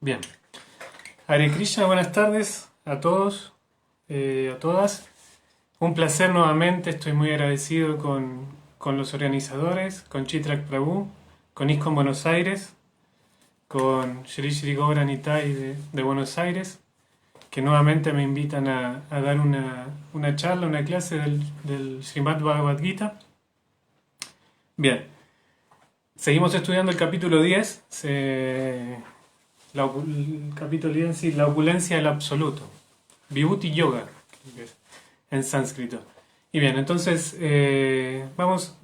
Bien. Hare Krishna, buenas tardes a todos, a todas. Un placer nuevamente, estoy muy agradecido con los organizadores, con Chitrak Prabhu, con ISKCON Buenos Aires, con Shri Shri Gaura Nitai de Buenos Aires, que nuevamente me invitan a dar una charla, una clase del Srimad Bhagavad Gita. Bien, seguimos estudiando el capítulo 10. El capítulo 10 sí, la opulencia del absoluto, Vibhuti Yoga en sánscrito. Y bien, entonces damos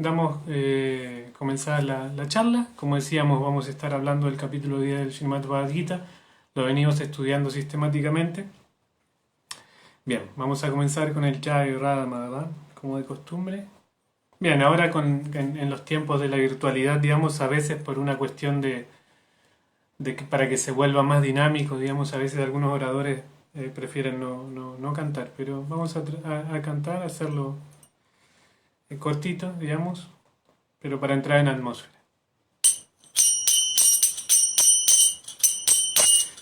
comenzar la charla. Como decíamos, vamos a estar hablando del capítulo 10 del Srimad Bhagavad Gita. Lo venimos estudiando sistemáticamente. Bien, vamos a comenzar con el Jai Radha Madhava, como de costumbre. Bien, ahora en los tiempos de la virtualidad, digamos, a veces por una cuestión para que se vuelva más dinámico, digamos, a veces algunos oradores prefieren no cantar, pero vamos a cantar, hacerlo cortito, digamos, pero para entrar en atmósfera.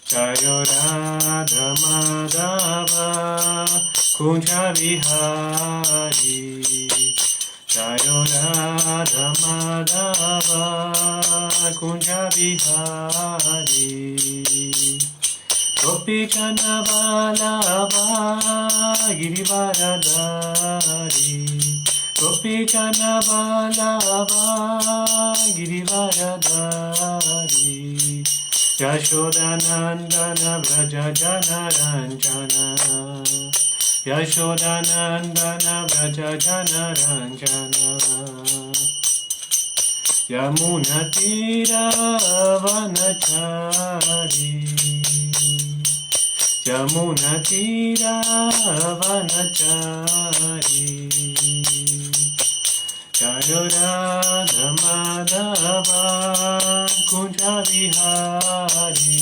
Jayo Radha Madhava Kunja Vihari, Jayo Radha Madhava Kunja Vihari, Gopi Jana Vallabha Girivaradari, Gopi Jana Vallabha Girivaradari, Yashodanandana Vraja Jana Ranjana, Yashodanandana Vraja Jana Ranjana, Yamuna Tira Vanachari, Yamuna Tira Vanachari, Jayo Radha Madhava Kunja Vihari,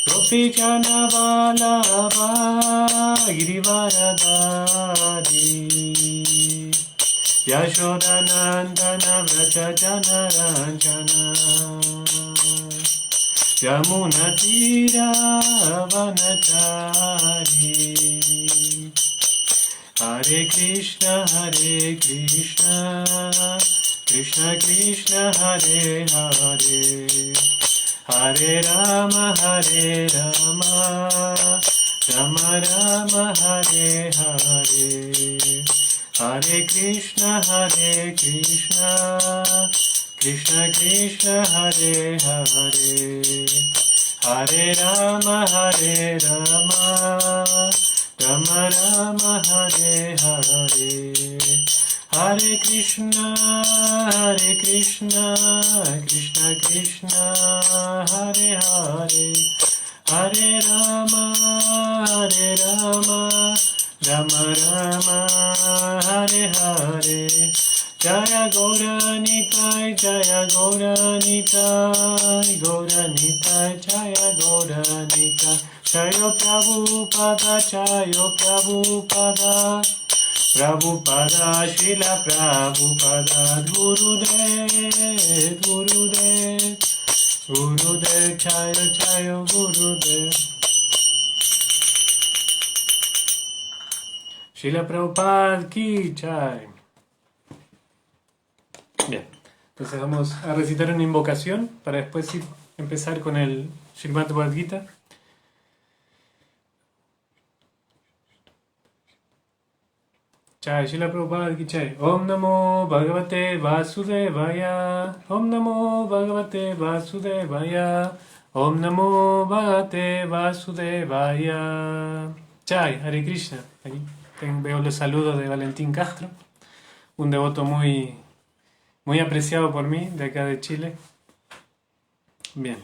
Gopi Jana Vallabha Girivaradari, Yashodanandana Vraja Jana Ranjana, Yamuna Tira Vanachari. Hare Krishna, Krishna Krishna, Hare Hare, Hare Rama, Rama Rama, Hare Hare, Hare Krishna, Krishna Krishna, Hare Hare, Hare Rama, Rama Rama, Hare Hare, Hare Krishna, Krishna Krishna, Hare Hare, Hare Rama, Rama Rama, Hare Hare, Jaya Gauranitai, Jaya Gauranitai, Gauranitai, Jaya Gauranitai, Jayo Prabhupada, Jayo Prabhupada, Prabhupada, Srila Prabhupada, Gurudev, Gurudev, Gurudev, Jayo Jayo Gurudev. Srila Prabhupada ki jai. Bien, entonces vamos a recitar una invocación para después empezar con el Srimad Bhagavad Gita. Jai Srila Prabhupada ki jai. Om Namo Bhagavate Vasudevaya, Om Namo Bhagavate Vasudevaya, Om Namo Bhagavate Vasudevaya. Jai, Hare Krishna. Aquí veo los saludos de Valentín Castro, un devoto muy apreciado por mí, de acá de Chile. Bien,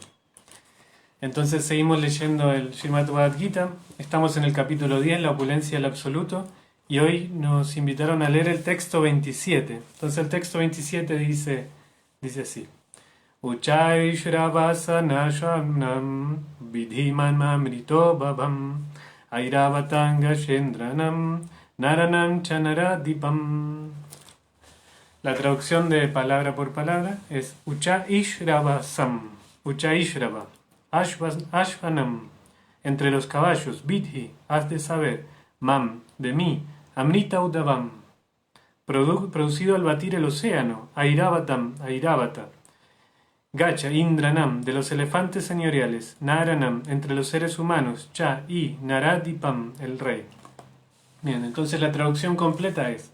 entonces seguimos leyendo el Srimad Bhagavad Gita. Estamos en el capítulo 10, la opulencia del absoluto, y hoy nos invitaron a leer el texto 27. Entonces el texto 27 dice así: Uchai Shravasa Nashanam Vidhiman Mamrito Bhavam Airavatanga Shendranam Naranam Chanaradipam. La traducción de palabra por palabra es Ucha Ishravasam. Uchaishrava, Ashvanam, entre los caballos, Vidhi, has de saber, Mam, de mí, Amrita Udavam, producido al batir el océano, Airavatam, Airavata, Gacha, Indranam, de los elefantes señoriales, Naranam, entre los seres humanos, Cha, y Naradipam, el rey. Bien, entonces la traducción completa es: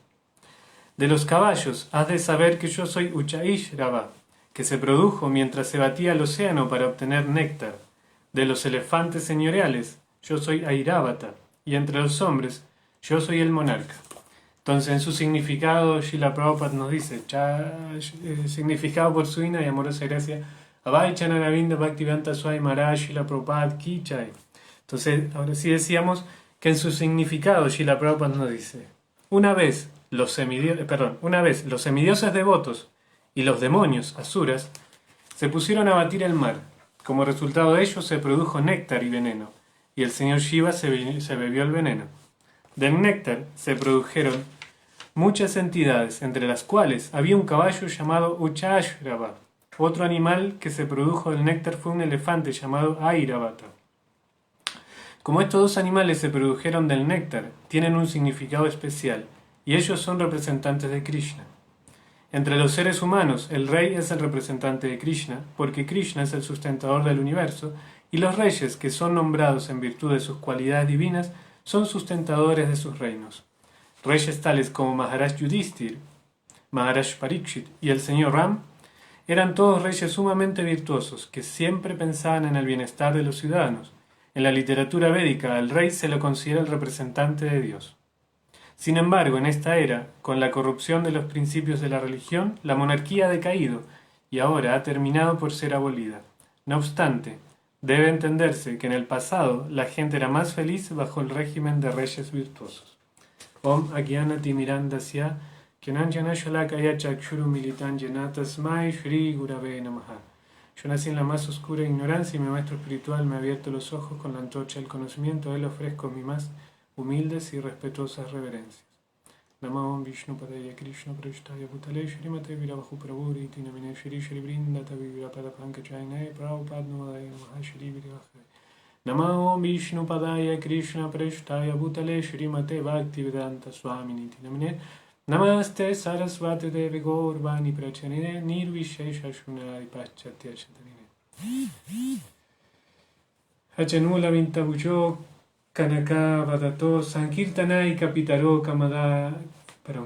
de los caballos has de saber que yo soy Uchaishrava, que se produjo mientras se batía el océano para obtener néctar. De los elefantes señoriales, yo soy Airavata, y entre los hombres, yo soy el monarca. Entonces, en su significado, Srila Prabhupada nos dice, significado por su y amorosa gracia, Abhay Chanaravinda Bhaktivedanta Swami Maharaj Srila Prabhupada Ki Jai. Entonces, ahora sí decíamos que en su significado, Srila Prabhupada nos dice, una vez los semidioses devotos y los demonios, asuras, se pusieron a batir el mar. Como resultado de ello se produjo néctar y veneno, y el señor Shiva se bebió el veneno. Del néctar se produjeron muchas entidades, entre las cuales había un caballo llamado Uchashrava. Otro animal que se produjo del néctar fue un elefante llamado Airavata. Como estos dos animales se produjeron del néctar, tienen un significado especial, y ellos son representantes de Krishna. Entre los seres humanos, el rey es el representante de Krishna, porque Krishna es el sustentador del universo, y los reyes, que son nombrados en virtud de sus cualidades divinas, son sustentadores de sus reinos. Reyes tales como Maharaj Yudhishthir, Maharaj Parikshit y el señor Ram eran todos reyes sumamente virtuosos, que siempre pensaban en el bienestar de los ciudadanos. En la literatura védica, al rey se lo considera el representante de Dios. Sin embargo, en esta era, con la corrupción de los principios de la religión, la monarquía ha decaído y ahora ha terminado por ser abolida. No obstante, debe entenderse que en el pasado la gente era más feliz bajo el régimen de reyes virtuosos. Om Agyanati Mirandasya Kyananjana Shalakaya Chakshuru Militan Janatasmai Shri Gurave Namaha. Yo nací en la más oscura ignorancia y mi maestro espiritual me ha abierto los ojos con la antorcha del conocimiento. A él ofrezco mi más humildes y respetuosas reverencias. Namo Vishnu Padaya Krishna Prashtaya Bhutale Shrimate Virabhu Prabhuri Tinamine Shri Shri Vrindata Virapada Pankajayane Prabhupada Nodaya Namaha Shri Virabhu. Namo Vishnu Padaya Krishna Prashtaya Bhutale Shrimate Bhaktivedanta Swamini Tinamine Namaste Sarasvati Devi Gaurvani Prachanine Nirvishesha Shunari Paschatya Shatanine Hachanula Vintabujo Kanaka Vadato Sankirtanai Kapitaro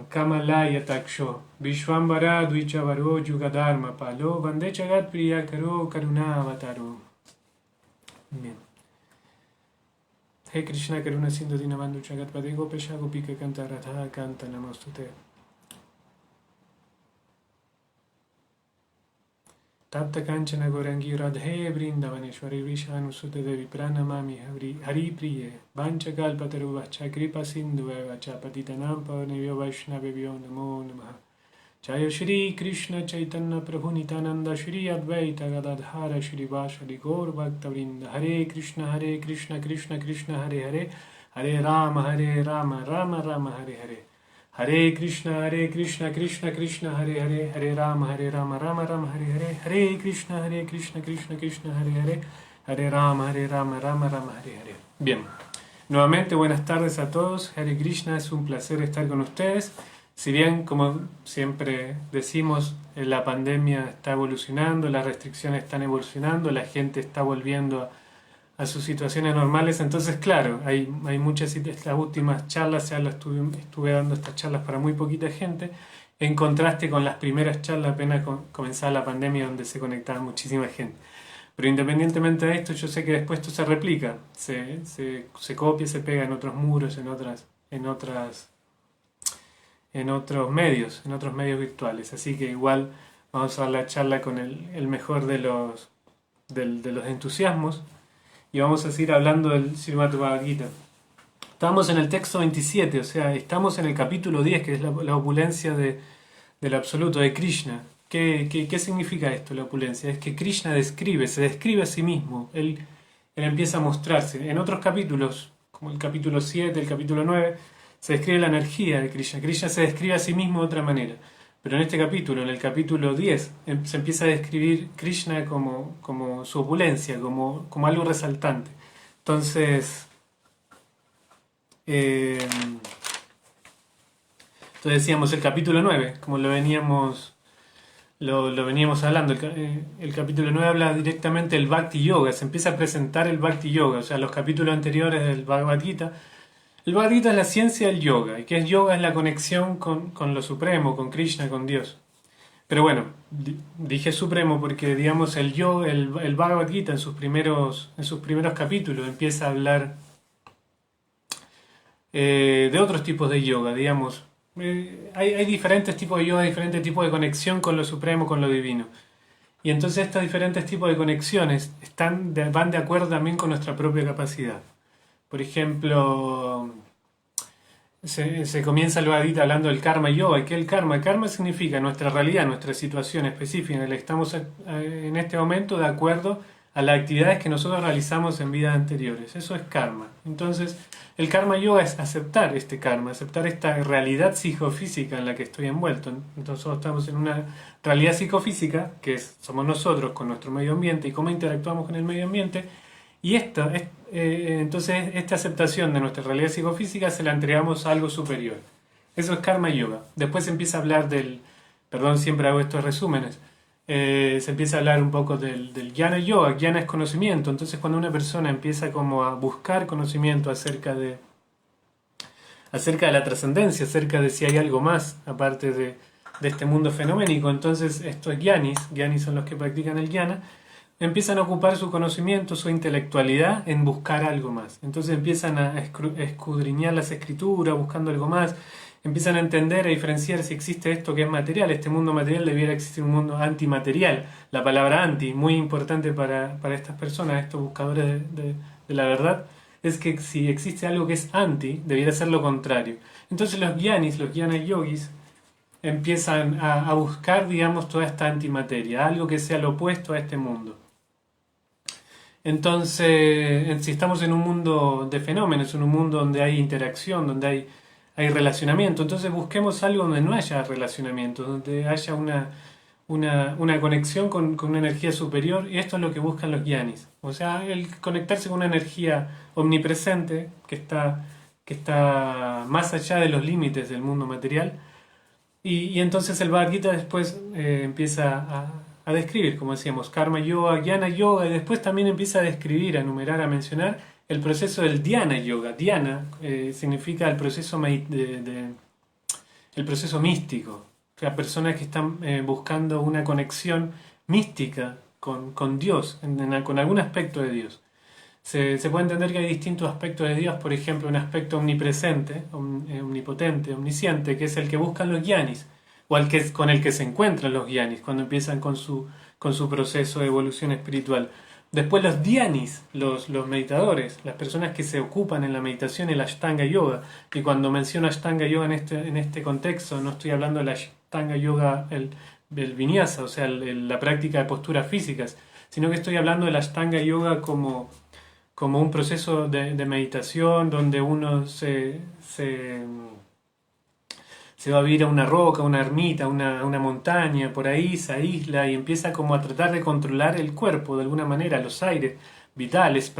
Kamalaya Taksho Vishwambara Dvichavaro Yugadharma Palo Vandechagat Priyakaro Karuna Avataro. Bien. He Krishna Karuna Sindhu Dinabandhu Chagat Padego Pesha Gopika Kanta Radha Kanta Namostute. Tapta Kanchana Gorangi Radhe Vrindavaneshwari Vishanu Sute Devi Pranamami Hari Priye Vancha Kalpataru Vacha Kripa Sindhu Vacha Patitanam Pavanevyo Vaishnavevyo Namo Namaha. Jaya Shri Krishna Chaitanya Prabhu Nitananda Shri Advaita Gadadhara Shri Vashali Gaur Bhakta Vrinda. Hare Krishna Krishna Krishna Hare Hare Hare Rama Rama Rama Hare Hare. Hare Krishna Krishna Krishna Hare Hare Hare Rama Rama Rama Hare Hare. Hare Krishna Krishna Krishna Hare Hare Hare Rama Rama Hare Hare. Bien, nuevamente buenas tardes a todos. Hare Krishna, es un placer estar con ustedes. Si bien, como siempre decimos, la pandemia está evolucionando, las restricciones están evolucionando, la gente está volviendo a sus situaciones normales, entonces claro, hay muchas, estas últimas charlas, estuve dando estas charlas para muy poquita gente, en contraste con las primeras charlas apenas comenzaba la pandemia, donde se conectaba muchísima gente. Pero independientemente de esto, yo sé que después esto se replica, se copia, se pega en otros muros, en otros medios virtuales. Así que igual vamos a dar la charla con el mejor de los entusiasmos y vamos a seguir hablando del Srimad Bhagavad Gita. Estamos en el texto 27, o sea, estamos en el capítulo 10, que es la opulencia del absoluto, de Krishna. ¿Qué significa esto, la opulencia? Es que Krishna se describe a sí mismo, él empieza a mostrarse. En otros capítulos, como el capítulo 7, el capítulo 9, se describe la energía de Krishna. Krishna se describe a sí mismo de otra manera. Pero en este capítulo, en el capítulo 10, se empieza a describir Krishna como su opulencia, como algo resaltante. Entonces, eh, entonces decíamos el capítulo 9 como lo veníamos hablando, el capítulo 9 habla directamente del Bhakti Yoga, se empieza a presentar el Bhakti Yoga, o sea, los capítulos anteriores del Bhagavad Gita. El Bhagavad Gita es la ciencia del yoga, y que es yoga es la conexión con lo supremo, con Krishna, con Dios. Pero bueno, dije supremo porque, digamos, el Bhagavad Gita en sus primeros capítulos empieza a hablar de otros tipos de yoga, digamos. Hay diferentes tipos de yoga, diferentes tipos de conexión con lo supremo, con lo divino. Y entonces estos diferentes tipos de conexiones van de acuerdo también con nuestra propia capacidad. Por ejemplo, se comienza el Bhagavad Gita hablando del karma yoga. ¿Y qué es el karma? El karma significa nuestra realidad, nuestra situación específica en la que estamos en este momento de acuerdo a las actividades que nosotros realizamos en vidas anteriores. Eso es karma. Entonces, el karma yoga es aceptar este karma, aceptar esta realidad psicofísica en la que estoy envuelto. Entonces, nosotros estamos en una realidad psicofísica, que somos nosotros con nuestro medio ambiente y cómo interactuamos con el medio ambiente. Y entonces esta aceptación de nuestra realidad psicofísica se la entregamos a algo superior. Eso es karma yoga. Después se empieza a hablar perdón, siempre hago estos resúmenes, se empieza a hablar un poco del jnana yoga. Jnana es conocimiento. Entonces cuando una persona empieza como a buscar conocimiento acerca de la trascendencia, acerca de si hay algo más aparte de este mundo fenoménico, entonces estos jnanis son los que practican el jnana, empiezan a ocupar su conocimiento, su intelectualidad en buscar algo más. Entonces empiezan a escudriñar las escrituras, buscando algo más, empiezan a entender, a diferenciar si existe esto que es material. Este mundo material debiera existir un mundo antimaterial. La palabra anti, muy importante para estas personas, estos buscadores de la verdad, es que si existe algo que es anti, debiera ser lo contrario. Entonces los jnana yogis, empiezan a buscar, digamos, toda esta antimateria, algo que sea lo opuesto a este mundo. Entonces, si estamos en un mundo de fenómenos, en un mundo donde hay interacción, donde hay relacionamiento, entonces busquemos algo donde no haya relacionamiento, donde haya una conexión con una energía superior, y esto es lo que buscan los jnanis. O sea, el conectarse con una energía omnipresente que está más allá de los límites del mundo material. Y entonces el Bhagavad Gita después empieza a describir, como decíamos, karma yoga, jnana yoga, y después también empieza a describir, a enumerar, a mencionar el proceso del dhyana yoga. Dhyana significa el proceso, el proceso místico. O sea, personas que están buscando una conexión mística con Dios, con algún aspecto de Dios. Se puede entender que hay distintos aspectos de Dios, por ejemplo, un aspecto omnipresente, omnipotente, omnisciente, que es el que buscan los jnanis, o con el que se encuentran los jnanis cuando empiezan con su proceso de evolución espiritual. Después los dhyanis, los meditadores, las personas que se ocupan en la meditación, el Ashtanga Yoga. Y cuando menciono Ashtanga Yoga en este contexto, no estoy hablando del Ashtanga Yoga, el Vinyasa, o sea, la práctica de posturas físicas, sino que estoy hablando del Ashtanga Yoga como un proceso de meditación donde uno se va a vivir a una roca, una ermita, una montaña, por ahí se aísla y empieza como a tratar de controlar el cuerpo de alguna manera, los aires vitales,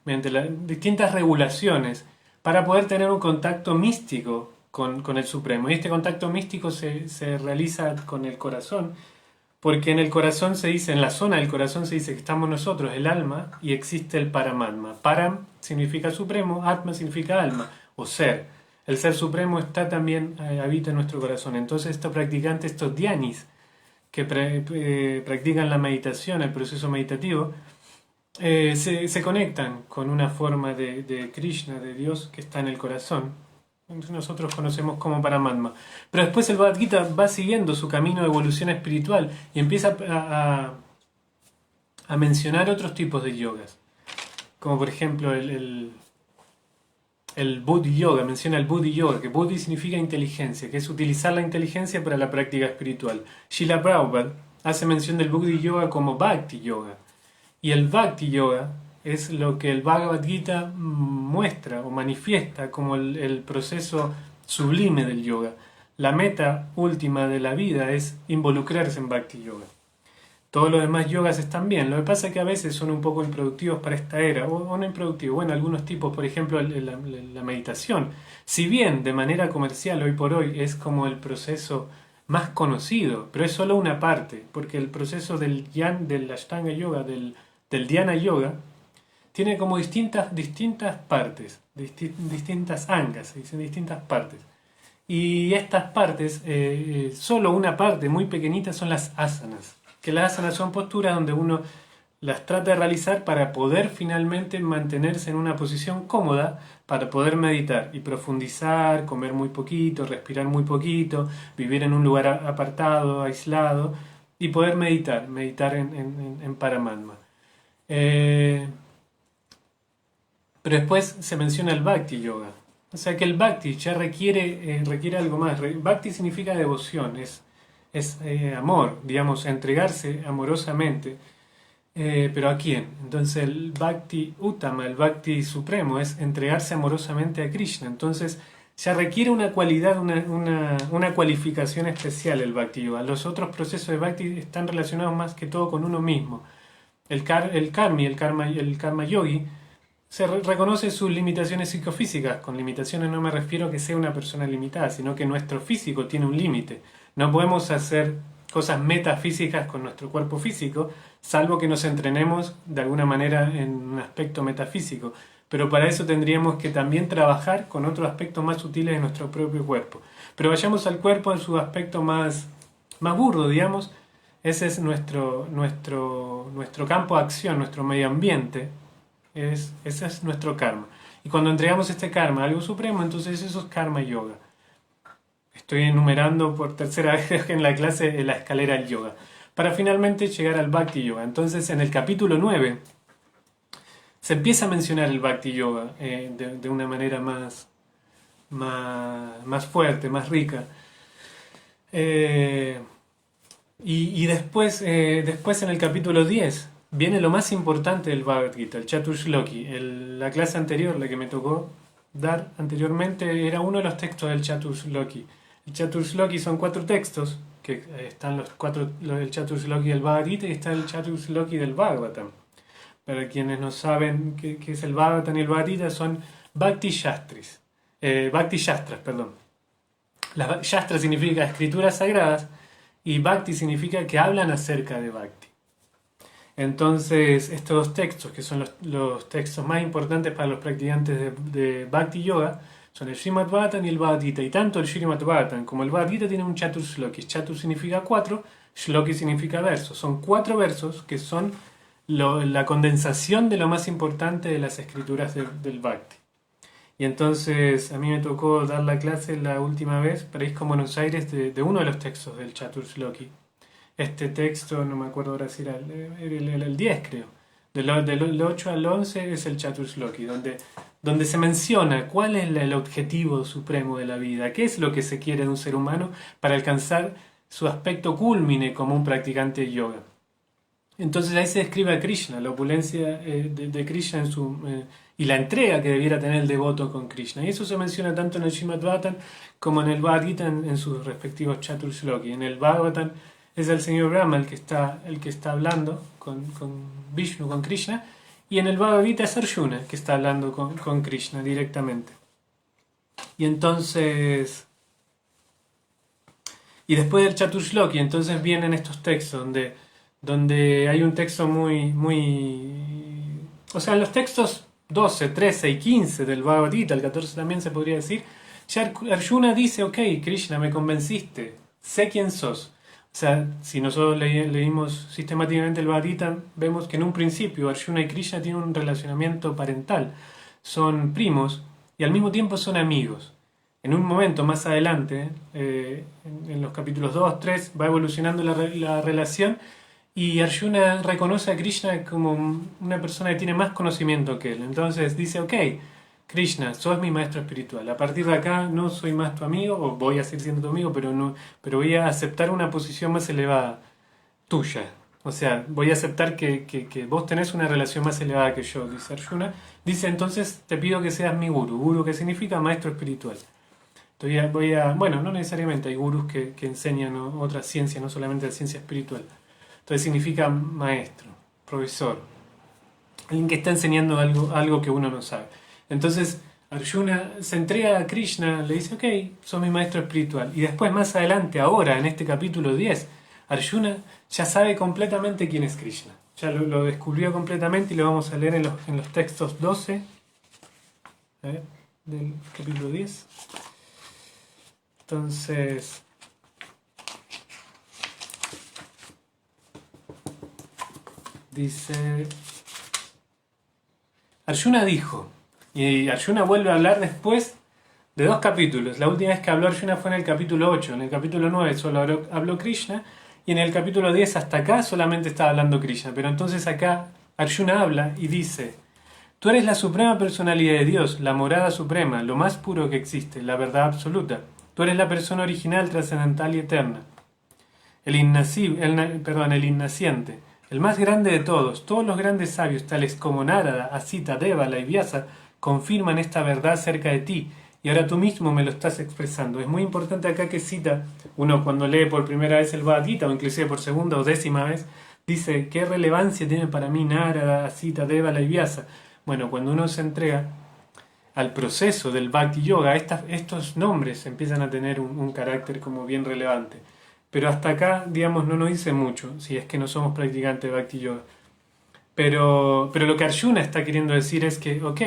mediante las distintas regulaciones, para poder tener un contacto místico con el Supremo. Y este contacto místico se realiza con el corazón, porque en el corazón se dice, en la zona del corazón se dice que estamos nosotros, el alma, y existe el Paramatma. Param significa supremo, Atma significa alma o ser. El ser supremo también habita en nuestro corazón. Entonces estos practicantes, estos dhyanis, que practican la meditación, el proceso meditativo, se conectan con una forma de Krishna, de Dios, que está en el corazón. Nosotros conocemos como Paramatma. Pero después el Bhagavad Gita va siguiendo su camino de evolución espiritual y empieza a mencionar otros tipos de yogas. Como por ejemplo el Buddhi Yoga, menciona el Buddhi Yoga, que Buddhi significa inteligencia, que es utilizar la inteligencia para la práctica espiritual. Srila Prabhupada hace mención del Buddhi Yoga como Bhakti Yoga. Y el Bhakti Yoga es lo que el Bhagavad Gita muestra o manifiesta como el proceso sublime del yoga, la meta última de la vida es involucrarse en Bhakti Yoga. Todos los demás yogas están bien, lo que pasa es que a veces son un poco improductivos para esta era, o no improductivos, bueno, algunos tipos, por ejemplo, la meditación. Si bien de manera comercial hoy por hoy es como el proceso más conocido, pero es solo una parte, porque el proceso del Ashtanga Yoga, del Dhyana Yoga, tiene como distintas partes, distintas angas, se dicen distintas partes. Y estas partes, solo una parte muy pequeñita son las asanas, que las asanas son posturas donde uno las trata de realizar para poder finalmente mantenerse en una posición cómoda, para poder meditar y profundizar, comer muy poquito, respirar muy poquito, vivir en un lugar apartado, aislado, y poder meditar en Paramatma. Pero después se menciona el Bhakti Yoga. O sea que el Bhakti ya requiere algo más. Bhakti significa devoción, es amor, digamos, entregarse amorosamente. ¿Pero a quién? Entonces el Bhakti Uttama, el Bhakti supremo, es entregarse amorosamente a Krishna. Entonces ya requiere una cualidad, una cualificación especial el Bhakti Yoga. Los otros procesos de Bhakti están relacionados más que todo con uno mismo. El karma yogi, reconoce sus limitaciones psicofísicas. Con limitaciones no me refiero a que sea una persona limitada, sino que nuestro físico tiene un límite. No podemos hacer cosas metafísicas con nuestro cuerpo físico, salvo que nos entrenemos de alguna manera en un aspecto metafísico. Pero para eso tendríamos que también trabajar con otros aspectos más sutiles de nuestro propio cuerpo. Pero vayamos al cuerpo en su aspecto más burdo, digamos. Ese es nuestro campo de acción, nuestro medio ambiente. Ese es nuestro karma. Y cuando entregamos este karma a algo supremo, entonces eso es karma yoga. Estoy enumerando por tercera vez en la clase la escalera del yoga. Para finalmente llegar al Bhakti Yoga. Entonces en el capítulo 9 se empieza a mencionar el Bhakti Yoga de una manera más fuerte, más rica. Y después en el capítulo 10 viene lo más importante del Bhagavad Gita, el Chaturshloki. La clase anterior, la que me tocó dar anteriormente, era uno de los textos del Chaturshloki. El Chaturshloki son 4 textos, que están el Chaturshloki del Bhagavad Gita y está el Chaturshloki del Bhagavatam. Para quienes no saben qué es el Bhagavatam y el Bhagavad Gita, son Bhakti Shastras, perdón. Las Shastras significa escrituras sagradas y Bhakti significa que hablan acerca de Bhakti. Entonces, estos dos textos, que son los textos más importantes para los practicantes de Bhakti Yoga, son el Srimad Bhagavatam y el Bhagavad Gita. Y tanto el Srimad Bhagavatam como el Bhagavad Gita tienen un Chatur Shloki. Chatur significa 4, Shloki significa versos. Son 4 versos que son la condensación de lo más importante de las escrituras del Bhakti. Y entonces a mí me tocó dar la clase la última vez para ir con Buenos Aires de uno de los textos del Chatur Shloki. Este texto, no me acuerdo ahora si era el 10, creo. Del 8 al 11 es el Chatur Shloki, donde se menciona cuál es el objetivo supremo de la vida, qué es lo que se quiere de un ser humano para alcanzar su aspecto cúlmine como un practicante de yoga. Entonces ahí se describe a Krishna, la opulencia de Krishna y la entrega que debiera tener el devoto con Krishna. Y eso se menciona tanto en el Srimad Bhagavatam como en el Bhagavad Gita en sus respectivos Chatur Shloki. En el Bhagavatam es el señor Brahma el que está hablando con Vishnu, con Krishna, y en el Bhagavad Gita es Arjuna que está hablando con Krishna directamente. Y entonces, y después del Chatur Shloki, entonces vienen estos textos donde hay un texto o sea, en los textos 12, 13 y 15 del Bhagavad Gita, el 14 también se podría decir, ya Arjuna dice, ok, Krishna, me convenciste, sé quién sos. O sea, si nosotros leímos sistemáticamente el Bhagavad Gita, vemos que en un principio Arjuna y Krishna tienen un relacionamiento parental, son primos y al mismo tiempo son amigos. En un momento más adelante, en los capítulos 2, 3, va evolucionando la relación y Arjuna reconoce a Krishna como una persona que tiene más conocimiento que él. Entonces dice, ok, Krishna, sos mi maestro espiritual. A partir de acá no soy más tu amigo, o voy a seguir siendo tu amigo, pero voy a aceptar una posición más elevada tuya. O sea, voy a aceptar que vos tenés una relación más elevada que yo, dice Arjuna. Dice, entonces te pido que seas mi guru. Guru, que significa maestro espiritual. Bueno, no necesariamente, hay gurús que enseñan otras ciencias, no solamente la ciencia espiritual. Entonces significa maestro, profesor, alguien que está enseñando algo que uno no sabe. Entonces Arjuna se entrega a Krishna, le dice, ok, sos mi maestro espiritual. Y después, más adelante, ahora, en este capítulo 10, Arjuna ya sabe completamente quién es Krishna. Ya lo descubrió completamente y lo vamos a leer en los textos 12 del capítulo 10. Entonces, dice, Arjuna dijo, y Arjuna vuelve a hablar después de 2 capítulos. La última vez que habló Arjuna fue en el capítulo 8. En el capítulo 9 solo habló Krishna. Y en el capítulo 10 hasta acá solamente estaba hablando Krishna. Pero entonces acá Arjuna habla y dice, tú eres la suprema personalidad de Dios, la morada suprema, lo más puro que existe, la verdad absoluta. Tú eres la persona original, trascendental y eterna. El innaciente, el más grande de todos. Todos los grandes sabios, tales como Narada, Asita, Devala y Vyasa, confirman esta verdad acerca de ti. Y ahora tú mismo me lo estás expresando. Es muy importante acá que cita, uno cuando lee por primera vez el Bhagavad Gita, o inclusive por segunda o décima vez, dice, ¿qué relevancia tiene para mí Narada, Asita, Devala y Vyasa? Bueno, cuando uno se entrega al proceso del Bhakti Yoga, estos nombres empiezan a tener un carácter como bien relevante. Pero hasta acá, digamos, no nos dice mucho, si es que no somos practicantes de Bhakti Yoga. Pero lo que Arjuna está queriendo decir es que, ok,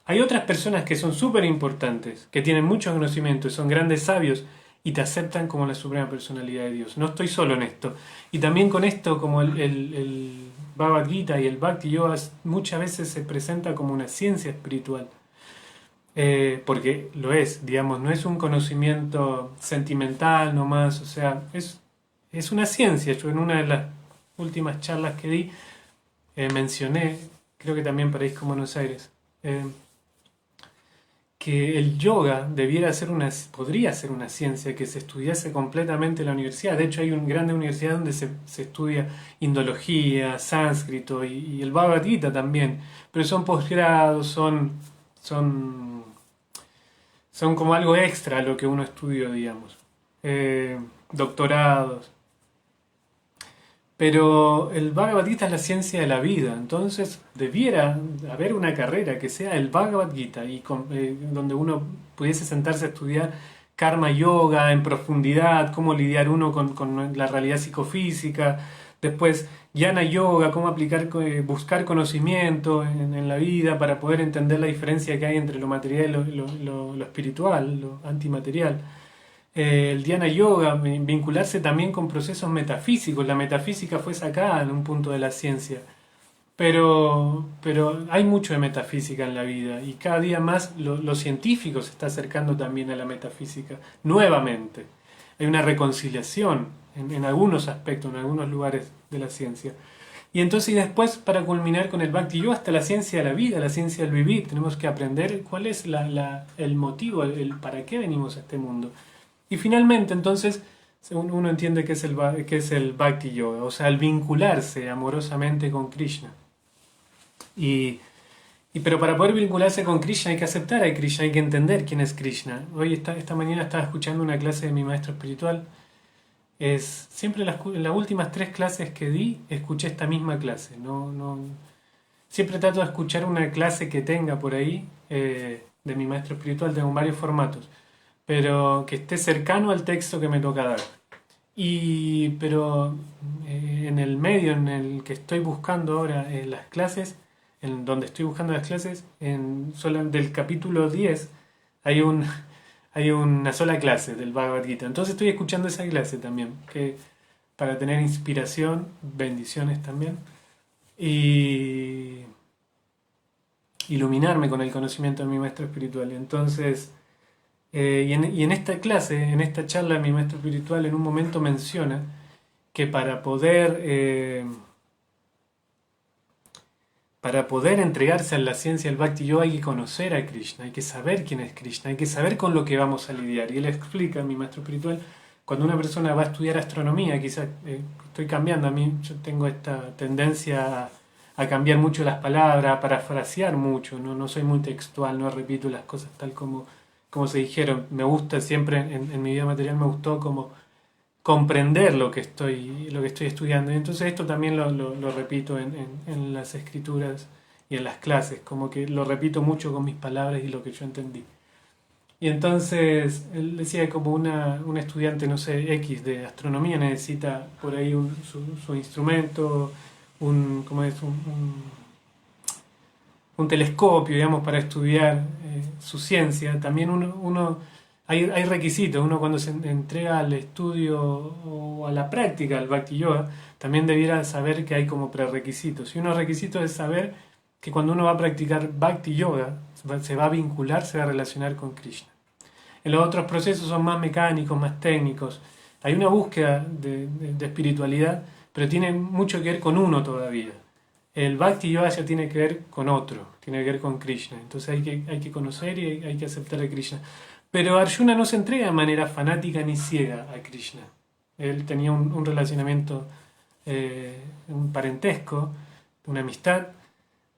hay otras personas que son súper importantes, que tienen mucho conocimiento, son grandes sabios y te aceptan como la suprema personalidad de Dios. No estoy solo en esto. Y también con esto, como el Bhagavad Gita y el Bhakti Yoga muchas veces se presenta como una ciencia espiritual. Porque lo es, digamos, no es un conocimiento sentimental nomás, o sea, es una ciencia. Yo en una de las últimas charlas que di mencioné, creo que también para Isco Buenos Aires, que el yoga podría ser una ciencia que se estudiase completamente en la universidad. De hecho, hay una gran universidad donde se estudia indología, sánscrito y el Bhagavad Gita también, pero son posgrados, son como algo extra a lo que uno estudió, digamos. Doctorados. Pero el Bhagavad Gita es la ciencia de la vida, entonces debiera haber una carrera que sea el Bhagavad Gita y donde uno pudiese sentarse a estudiar karma yoga en profundidad, cómo lidiar uno con la realidad psicofísica, después jnana yoga, cómo buscar conocimiento en la vida para poder entender la diferencia que hay entre lo material y lo espiritual, lo antimaterial. El Dhyana Yoga, vincularse también con procesos metafísicos. La metafísica fue sacada en un punto de la ciencia, pero hay mucho de metafísica en la vida y cada día más lo científico se está acercando también a la metafísica, nuevamente. Hay una reconciliación en algunos aspectos, en algunos lugares de la ciencia. Y entonces y después, para culminar con el Bhakti Yoga, hasta la ciencia de la vida, la ciencia del vivir, tenemos que aprender cuál es el motivo, el para qué venimos a este mundo. Y finalmente, entonces, uno entiende que es el Bhakti Yoga, o sea, el vincularse amorosamente con Krishna. Pero para poder vincularse con Krishna hay que aceptar a Krishna, hay que entender quién es Krishna. Hoy, esta mañana, estaba escuchando una clase de mi maestro espiritual. Siempre en las últimas 3 clases que di, escuché esta misma clase. Siempre trato de escuchar una clase que tenga por ahí, de mi maestro espiritual, tengo varios formatos, pero que esté cercano al texto que me toca dar. Pero en el medio en el que estoy buscando ahora las clases, en donde estoy buscando las clases, del capítulo 10 hay una sola clase del Bhagavad Gita. Entonces estoy escuchando esa clase también, que para tener inspiración, bendiciones también, y iluminarme con el conocimiento de mi maestro espiritual. Entonces, y en esta clase, en esta charla, mi maestro espiritual en un momento menciona que para poder entregarse a la ciencia del Bhakti Yoga hay que conocer a Krishna, hay que saber quién es Krishna, hay que saber con lo que vamos a lidiar. Y él explica, mi maestro espiritual, cuando una persona va a estudiar astronomía, quizás estoy cambiando, yo tengo esta tendencia a cambiar mucho las palabras, a parafrasear mucho, no soy muy textual, no repito las cosas tal como como se dijeron, me gusta siempre en mi vida material, me gustó como comprender lo que estoy estudiando. Y entonces esto también lo repito en las escrituras y en las clases, como que lo repito mucho con mis palabras y lo que yo entendí. Y entonces él decía que como un estudiante, no sé, X de astronomía necesita por ahí su instrumento, ¿cómo es? Un telescopio, digamos, para estudiar su ciencia. También hay requisitos. Uno cuando se entrega al estudio o a la práctica del Bhakti Yoga, también debiera saber que hay como prerequisitos. Y uno de los requisitos es saber que cuando uno va a practicar Bhakti Yoga, se va a vincular, se va a relacionar con Krishna. En los otros procesos son más mecánicos, más técnicos. Hay una búsqueda de espiritualidad, pero tiene mucho que ver con uno todavía. El Bhakti Yoga ya tiene que ver con otro, tiene que ver con Krishna. Entonces hay que conocer y hay que aceptar a Krishna. Pero Arjuna no se entrega de manera fanática ni ciega a Krishna. Él tenía un relacionamiento, un parentesco, una amistad,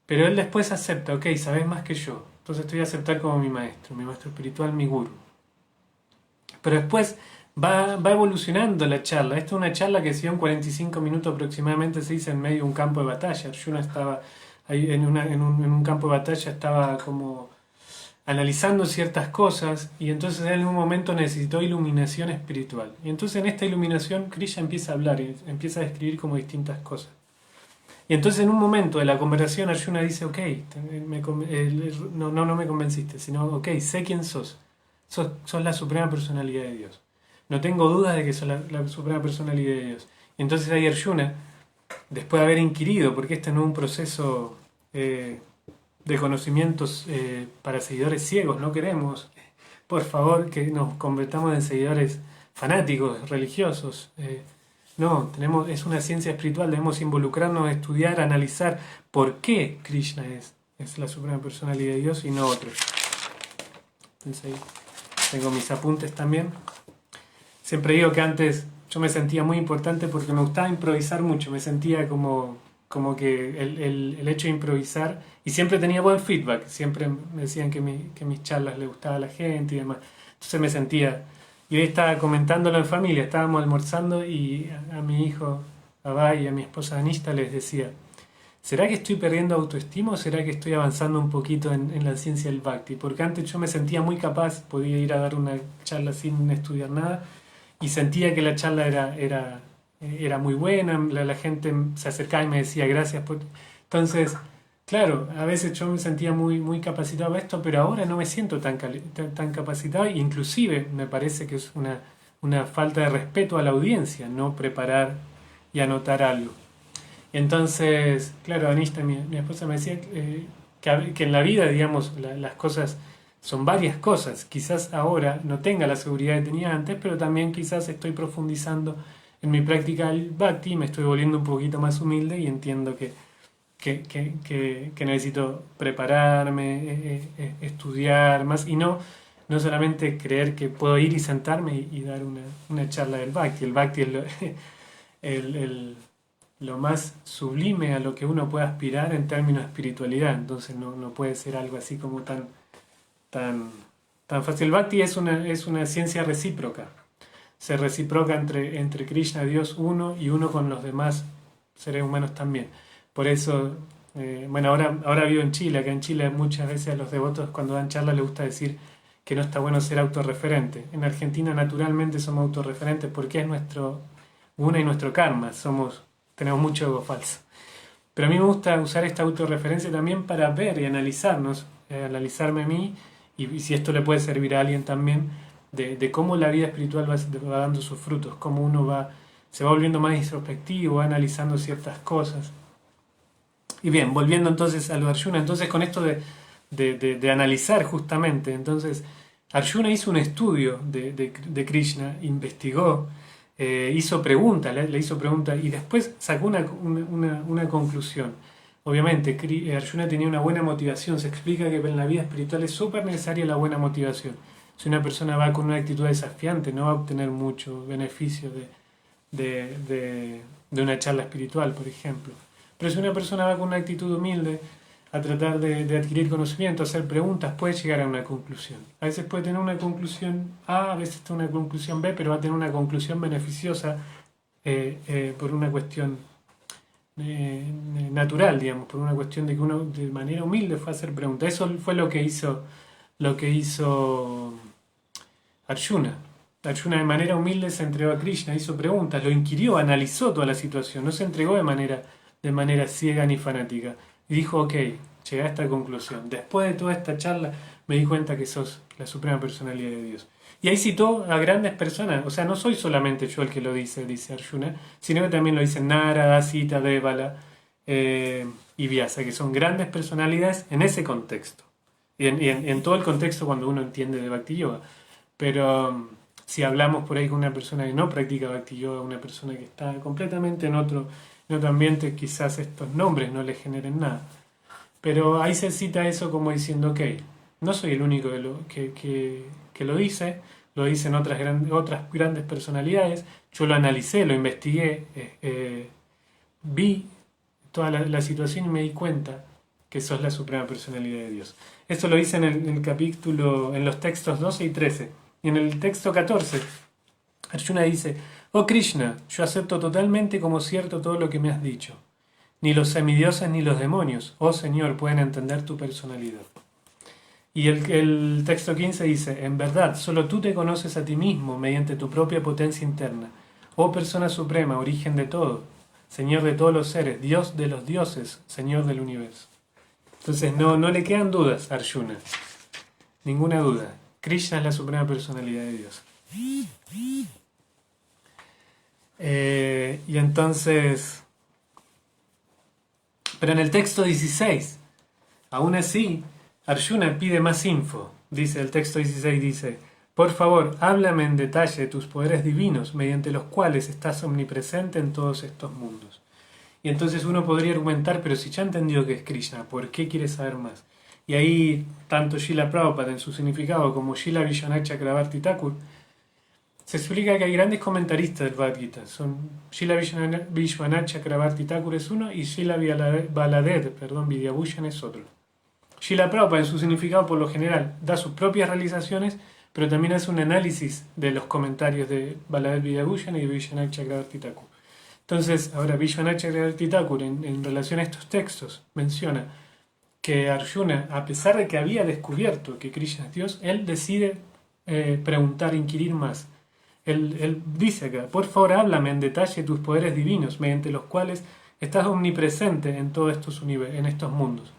pero él después acepta, ok, sabes más que yo, entonces te voy a aceptar como mi maestro espiritual, mi guru. Pero después va evolucionando la charla. Esta es una charla que se dio en 45 minutos aproximadamente, se hizo en medio de un campo de batalla. Arjuna estaba ahí en un campo de batalla, estaba como analizando ciertas cosas y entonces él en un momento necesitó iluminación espiritual. Y entonces en esta iluminación Krishna empieza a hablar y empieza a describir como distintas cosas. Y entonces en un momento de la conversación Arjuna dice, ok, no me convenciste, sino, ok, sé quién sos. Sos la suprema personalidad de Dios. No tengo dudas de que sos la suprema personalidad de Dios. Y entonces ahí Arjuna, después de haber inquirido, porque este no es un proceso de conocimientos para seguidores ciegos, no queremos, por favor, que nos convertamos en seguidores fanáticos, religiosos. No, es una ciencia espiritual, debemos involucrarnos, estudiar, analizar por qué Krishna es la suprema personalidad de Dios y no otro. Entonces ahí tengo mis apuntes también. Siempre digo que antes yo me sentía muy importante porque me gustaba improvisar mucho, me sentía como que el hecho de improvisar, y siempre tenía buen feedback, siempre me decían que mis charlas le gustaba a la gente y demás. Entonces me sentía, y hoy estaba comentándolo en familia, estábamos almorzando y a mi hijo Abay y a mi esposa Anishta les decía, ¿será que estoy perdiendo autoestima o será que estoy avanzando un poquito en la ciencia del Bhakti? Porque antes yo me sentía muy capaz, podía ir a dar una charla sin estudiar nada y sentía que la charla era muy buena, la gente se acercaba y me decía gracias por... Entonces, claro, a veces yo me sentía muy capacitado a esto, pero ahora no me siento tan capacitado, e inclusive me parece que es una falta de respeto a la audiencia no preparar y anotar algo. Entonces, claro, Anishta, mi esposa, me decía que en la vida, digamos, las cosas son varias cosas. Quizás ahora no tenga la seguridad que tenía antes, pero también quizás estoy profundizando en mi práctica del Bhakti, me estoy volviendo un poquito más humilde y entiendo que necesito prepararme, estudiar más y no solamente creer que puedo ir y sentarme y dar una charla del Bhakti. El Bhakti es lo más sublime a lo que uno puede aspirar en términos de espiritualidad, entonces no puede ser algo así como tan, tan fácil. El Bhakti es una ciencia recíproca, se reciproca entre Krishna, Dios uno, y uno con los demás seres humanos también. Por eso, bueno, ahora vivo en Chile, acá en Chile muchas veces a los devotos cuando dan charlas les gusta decir que no está bueno ser autorreferente. En Argentina naturalmente somos autorreferentes porque es nuestro guna y nuestro karma, tenemos mucho ego falso. Pero a mí me gusta usar esta autorreferencia también para ver y analizarnos, analizarme a mí y si esto le puede servir a alguien también, de cómo la vida espiritual va dando sus frutos, cómo se va volviendo más introspectivo, va analizando ciertas cosas. Y bien, volviendo entonces a lo de Arjuna, entonces con esto de analizar justamente, entonces Arjuna hizo un estudio de Krishna, investigó, hizo preguntas, le hizo preguntas y después sacó una conclusión. Obviamente, Arjuna tenía una buena motivación, se explica que en la vida espiritual es súper necesaria la buena motivación. Si una persona va con una actitud desafiante, no va a obtener mucho beneficio de una charla espiritual, por ejemplo. Pero si una persona va con una actitud humilde, a tratar de adquirir conocimiento, hacer preguntas, puede llegar a una conclusión. A veces puede tener una conclusión A, a veces tiene una conclusión B, pero va a tener una conclusión beneficiosa por una cuestión natural, digamos, por una cuestión de que uno de manera humilde fue a hacer preguntas. Eso fue lo que hizo Arjuna. Arjuna de manera humilde se entregó a Krishna, hizo preguntas, lo inquirió, analizó toda la situación, no se entregó de manera ciega ni fanática. Y dijo, ok, llegué a esta conclusión. Después de toda esta charla me di cuenta que sos la suprema personalidad de Dios. Y ahí citó a grandes personas, o sea, no soy solamente yo el que lo dice Arjuna, sino que también lo dicen Narada, Sita, Devala y Vyasa, que son grandes personalidades en ese contexto. Y en todo el contexto cuando uno entiende de Bhakti Yoga. Pero si hablamos por ahí con una persona que no practica Bhakti Yoga, una persona que está completamente en otro ambiente, quizás estos nombres no le generen nada. Pero ahí se cita eso como diciendo, ok, no soy el único que lo dice, lo dicen otras grandes personalidades, yo lo analicé, lo investigué, vi toda la situación y me di cuenta que sos la suprema personalidad de Dios. Esto lo dice en el capítulo, en los textos 12 y 13. Y en el texto 14, Arjuna dice, oh Krishna, yo acepto totalmente como cierto todo lo que me has dicho. Ni los semidioses ni los demonios, oh Señor, pueden entender tu personalidad. Y el texto 15 dice, en verdad, solo tú te conoces a ti mismo mediante tu propia potencia interna. Oh persona suprema, origen de todo, Señor de todos los seres, Dios de los dioses, Señor del universo. Entonces no le quedan dudas a Arjuna. Ninguna duda. Krishna es la suprema personalidad de Dios. Y entonces... Pero en el texto 16, aún así, Arjuna pide más info. Dice, el texto 16 dice, por favor, háblame en detalle de tus poderes divinos, mediante los cuales estás omnipresente en todos estos mundos. Y entonces uno podría argumentar, pero si ya entendió que es Krishna, ¿por qué quiere saber más? Y ahí, tanto Srila Prabhupada en su significado como Srila Vishwanath Chakravarti Thakur, se explica que hay grandes comentaristas del Bhagavad Gita. Son Srila Vishwanath Chakravarti Thakur es uno y Srila Baladev, Vidyabhushan es otro. Srila Prabhupada en su significado por lo general da sus propias realizaciones, pero también hace un análisis de los comentarios de Baladev Vidyabhushan y de Vishwanath Chakravarti Thakur. Entonces, ahora Vishwanath Chakravarti Thakur en relación a estos textos menciona que Arjuna, a pesar de que había descubierto que Krishna es Dios, él decide preguntar, inquirir más. Él dice acá, por favor háblame en detalle de tus poderes divinos, mediante los cuales estás omnipresente en todos en estos mundos.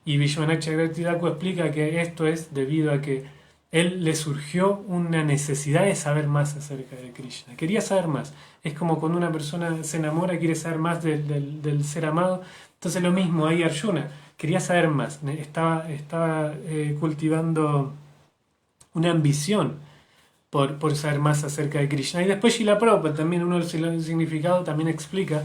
Y Vishwanath Chakravarti Thakur explica que esto es debido a que él le surgió una necesidad de saber más acerca de Krishna. Quería saber más. Es como cuando una persona se enamora y quiere saber más del ser amado. Entonces lo mismo, ahí Arjuna quería saber más. Estaba cultivando una ambición por saber más acerca de Krishna. Y después Srila Prabhupada, también uno del significado, también explica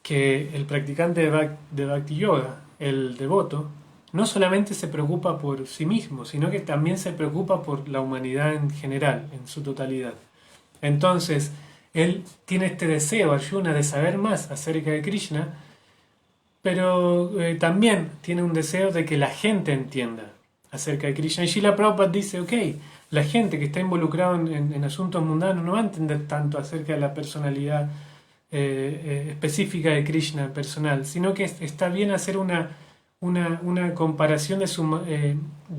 que el practicante de Bhakti Yoga, el devoto, no solamente se preocupa por sí mismo, sino que también se preocupa por la humanidad en general, en su totalidad. Entonces, él tiene este deseo, Arjuna, de saber más acerca de Krishna, pero también tiene un deseo de que la gente entienda acerca de Krishna. Y Srila Prabhupada dice, ok, la gente que está involucrada en asuntos mundanos no va a entender tanto acerca de la personalidad específica de Krishna personal, sino que está bien hacer una comparación de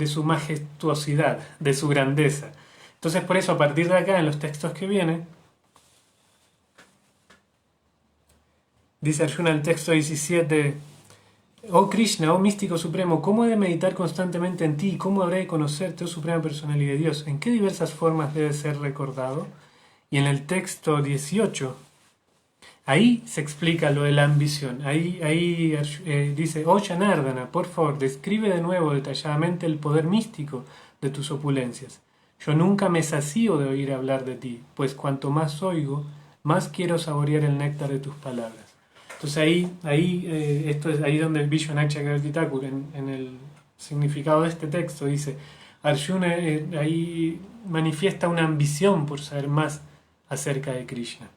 su majestuosidad, de su grandeza. Entonces por eso a partir de acá en los textos que vienen, dice Arjuna en el texto 17, oh Krishna, oh místico supremo, ¿cómo he de meditar constantemente en ti? ¿Cómo habré de conocerte, oh suprema personalidad de Dios? ¿En qué diversas formas debe ser recordado? Y en el texto 18, ahí se explica lo de la ambición. Ahí dice, oh Janardana, por favor, describe de nuevo detalladamente el poder místico de tus opulencias. Yo nunca me sacío de oír hablar de ti, pues cuanto más oigo, más quiero saborear el néctar de tus palabras. Entonces esto es ahí donde Vishwanath Chakravarti Thakur en el significado de este texto dice, Arjuna ahí manifiesta una ambición por saber más acerca de Krishna.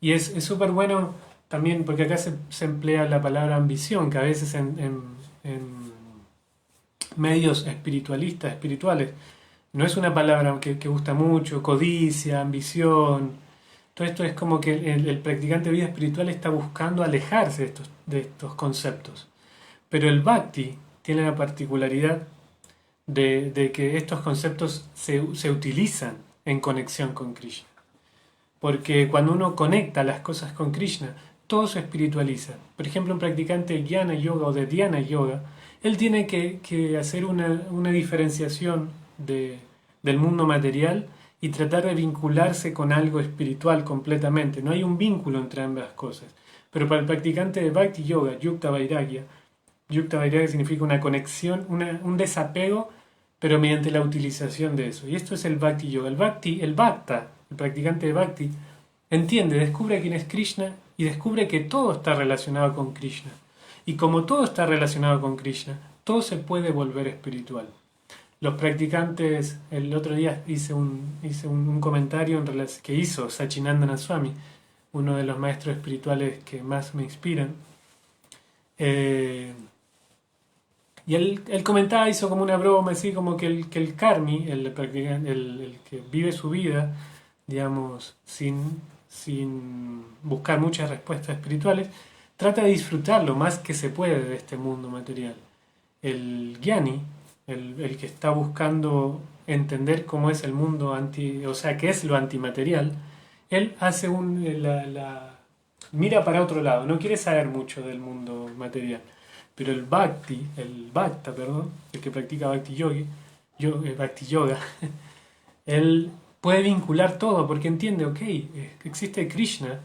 Y es súper bueno también porque acá se emplea la palabra ambición, que a veces en en medios espirituales. No es una palabra que gusta mucho, codicia, ambición. Todo esto es como que el practicante de vida espiritual está buscando alejarse de estos conceptos. Pero el bhakti tiene la particularidad de que estos conceptos se utilizan en conexión con Krishna. Porque cuando uno conecta las cosas con Krishna, todo se espiritualiza. Por ejemplo, un practicante de Jnana Yoga o de Dhyana Yoga, él tiene que hacer una diferenciación del mundo material y tratar de vincularse con algo espiritual completamente. No hay un vínculo entre ambas cosas. Pero para el practicante de Bhakti Yoga, Yukta Vairagya significa una conexión, un desapego, pero mediante la utilización de eso. Y esto es el Bhakti Yoga. El Bhakta, el practicante de Bhakti, entiende, descubre quién es Krishna y descubre que todo está relacionado con Krishna. Y como todo está relacionado con Krishna, todo se puede volver espiritual. Los practicantes, el otro día hice un comentario que hizo Sachinandana Swami, uno de los maestros espirituales que más me inspiran. Y él comentaba, hizo como una broma, así como que el karmi, el que vive su vida, digamos, sin buscar muchas respuestas espirituales, trata de disfrutar lo más que se puede de este mundo material. El Gyani, el que está buscando entender cómo es el mundo o sea, qué es lo antimaterial, él hace mira para otro lado, no quiere saber mucho del mundo material. Pero el Bhakta, perdón, el que practica Bhakti Yoga, él puede vincular todo porque entiende, ok, existe Krishna,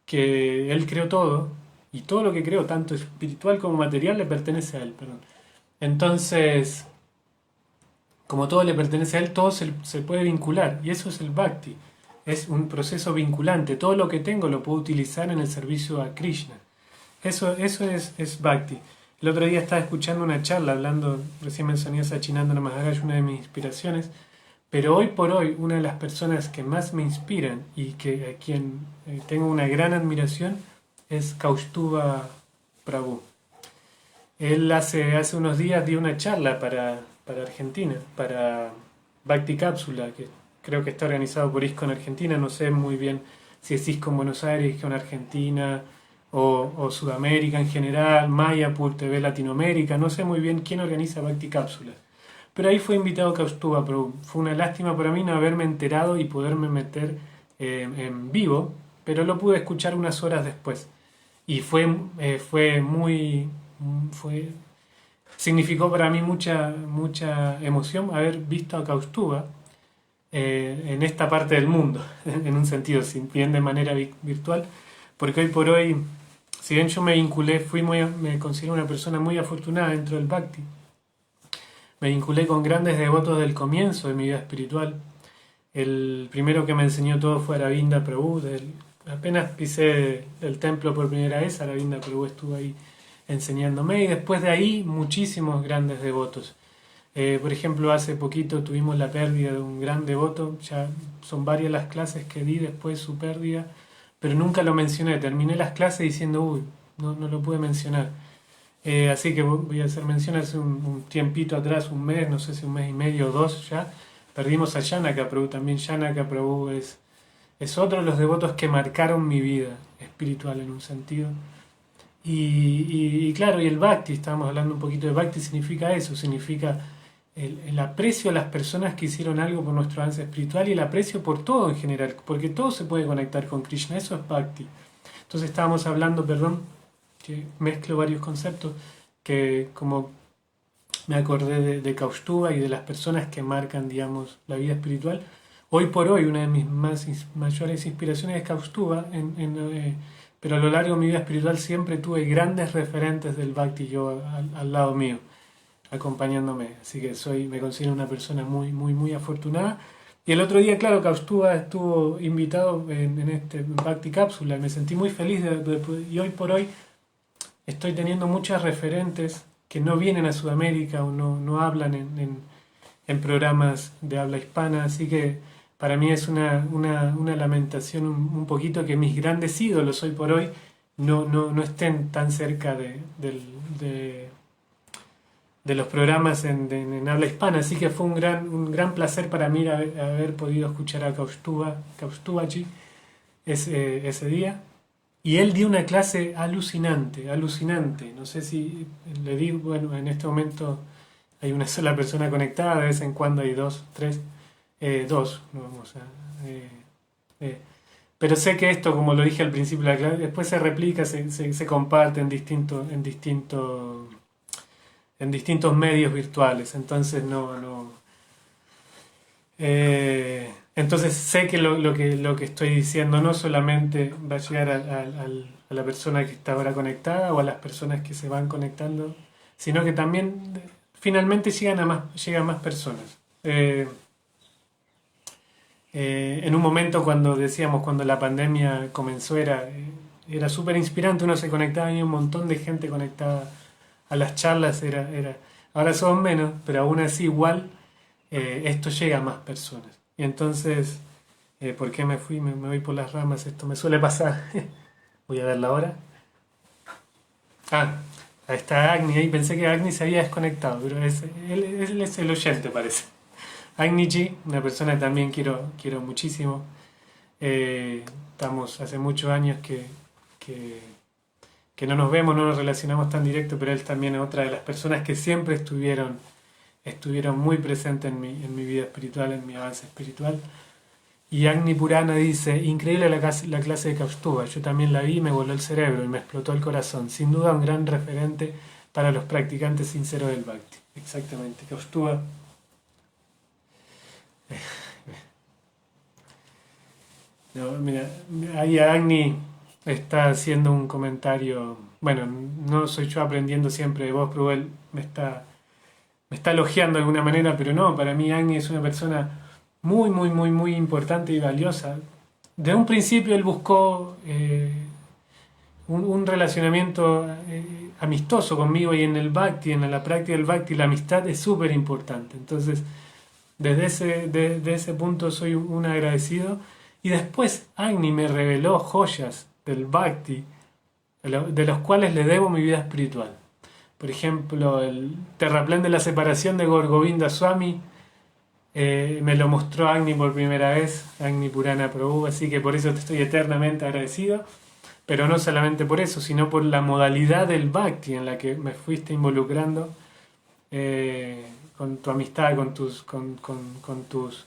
que él creó todo, y todo lo que creó, tanto espiritual como material, le pertenece a él, perdón. Entonces, como todo le pertenece a él, todo se puede vincular, y eso es el Bhakti. Es un proceso vinculante. Todo lo que tengo lo puedo utilizar en el servicio a Krishna. Eso es Bhakti. El otro día estaba escuchando una charla recién mencioné a Sachinandana Maharaj, una de mis inspiraciones, pero hoy por hoy una de las personas que más me inspiran y a quien tengo una gran admiración es Kaustubha Prabhu. Él hace unos días dio una charla para Argentina, para Bhakti Cápsula, que creo que está organizado por ISKCON Argentina, no sé muy bien si es ISKCON Buenos Aires, ISKCON Argentina o Sudamérica en general, Mayapur TV Latinoamérica, no sé muy bien quién organiza Bhakti Cápsulas. Pero ahí fue invitado Kaustubha Prabhu. Fue una lástima para mí no haberme enterado y poderme meter en vivo, pero lo pude escuchar unas horas después. Y significó para mí mucha emoción haber visto a Kaustubha en esta parte del mundo, en un sentido, si bien de manera virtual, porque hoy por hoy, si bien yo me vinculé, me considero una persona muy afortunada dentro del Bhakti. Me vinculé con grandes devotos del comienzo de mi vida espiritual. El primero que me enseñó todo fue Aravinda Prabhu. Apenas pisé el templo por primera vez, Aravinda Prabhu estuvo ahí enseñándome, y después de ahí muchísimos grandes devotos. Por ejemplo, hace poquito tuvimos la pérdida de un gran devoto, ya son varias las clases que di después de su pérdida, pero nunca lo mencioné. Terminé las clases diciendo, uy, no lo pude mencionar. Así que voy a hacer mención. Hace un tiempito atrás, un mes, no sé si un mes y medio o dos ya, perdimos a Janaka Prabhu. También Janaka Prabhu es otro de los devotos que marcaron mi vida espiritual en un sentido. Y claro, y el Bhakti, estábamos hablando un poquito de Bhakti, significa eso, significa el aprecio a las personas que hicieron algo por nuestro avance espiritual y el aprecio por todo en general, porque todo se puede conectar con Krishna, eso es Bhakti. Entonces estábamos hablando, perdón, que mezclo varios conceptos, que como me acordé de Kaustubha y de las personas que marcan, digamos, la vida espiritual. Hoy por hoy una de mis mayores inspiraciones es Kaustubha, pero a lo largo de mi vida espiritual siempre tuve grandes referentes del Bhakti Yoga al lado mío, acompañándome. Así que me considero una persona muy, muy, muy afortunada. Y el otro día, claro, Kaustubha estuvo invitado en este Bhakti Cápsula. Me sentí muy feliz y hoy por hoy estoy teniendo muchos referentes que no vienen a Sudamérica o no hablan en programas de habla hispana. Así que para mí es una lamentación un poquito que mis grandes ídolos hoy por hoy no estén tan cerca de los programas en habla hispana, así que fue un gran placer para mí haber podido escuchar a Kaustubachi ese día. Y él dio una clase alucinante, alucinante. No sé si le digo, bueno, en este momento hay una sola persona conectada, de vez en cuando hay dos, tres, dos, no vamos a... eh, pero sé que esto, como lo dije al principio de la clase, después se replica, se comparte en distintos medios virtuales. Entonces entonces sé que lo que estoy diciendo no solamente va a llegar a la persona que está ahora conectada o a las personas que se van conectando, sino que también finalmente llegan más personas. En un momento cuando decíamos, cuando la pandemia comenzó, era súper inspirante, uno se conectaba y había un montón de gente conectada a las charlas, ahora son menos, pero aún así igual esto llega a más personas. Y entonces, ¿por qué me fui? Me voy por las ramas, esto me suele pasar. Voy a ver la hora. Ah, ahí está Agni, ahí pensé que Agni se había desconectado, pero él es el oyente, parece. Agnichi, una persona que también quiero muchísimo. Estamos hace muchos años que, que no nos vemos, no nos relacionamos tan directo, pero él también es otra de las personas que siempre estuvieron muy presentes en mi vida espiritual, en mi avance espiritual. Y Agni Purana dice, increíble la clase de Kaustuba, yo también la vi, me voló el cerebro y me explotó el corazón. Sin duda un gran referente para los practicantes sinceros del Bhakti. Exactamente, Kaustuba. No, mira, ahí Agni está haciendo un comentario, bueno, no soy yo aprendiendo siempre de vos, pero él me está elogiando de alguna manera, pero no, para mí Agni es una persona muy importante y valiosa. De un principio él buscó un relacionamiento amistoso conmigo y en el Bhakti, en la práctica del Bhakti, la amistad es súper importante. Entonces, desde ese punto soy un agradecido. Y después Agni me reveló joyas del Bhakti, de los cuales le debo mi vida espiritual. Por ejemplo, el terraplén de la separación de Gaur Govinda Swami me lo mostró Agni por primera vez, Agni Purana Prabhu, así que por eso te estoy eternamente agradecido, pero no solamente por eso, sino por la modalidad del Bhakti en la que me fuiste involucrando con tu amistad, con tus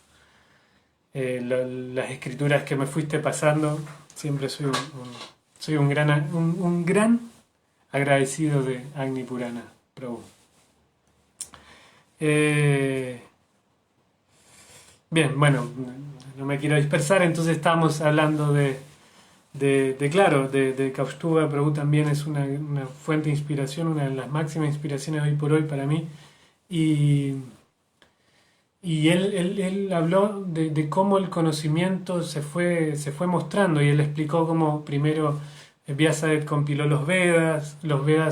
las escrituras que me fuiste pasando. Siempre soy un gran agradecido de Agni Purana Prabhu. Bien, bueno, no me quiero dispersar, entonces estamos hablando claro, de Kaustuba Prabhu también es una fuente de inspiración, una de las máximas inspiraciones hoy por hoy para mí. Y, y él habló de cómo el conocimiento se fue mostrando y él explicó cómo primero Vyasadeva compiló los Vedas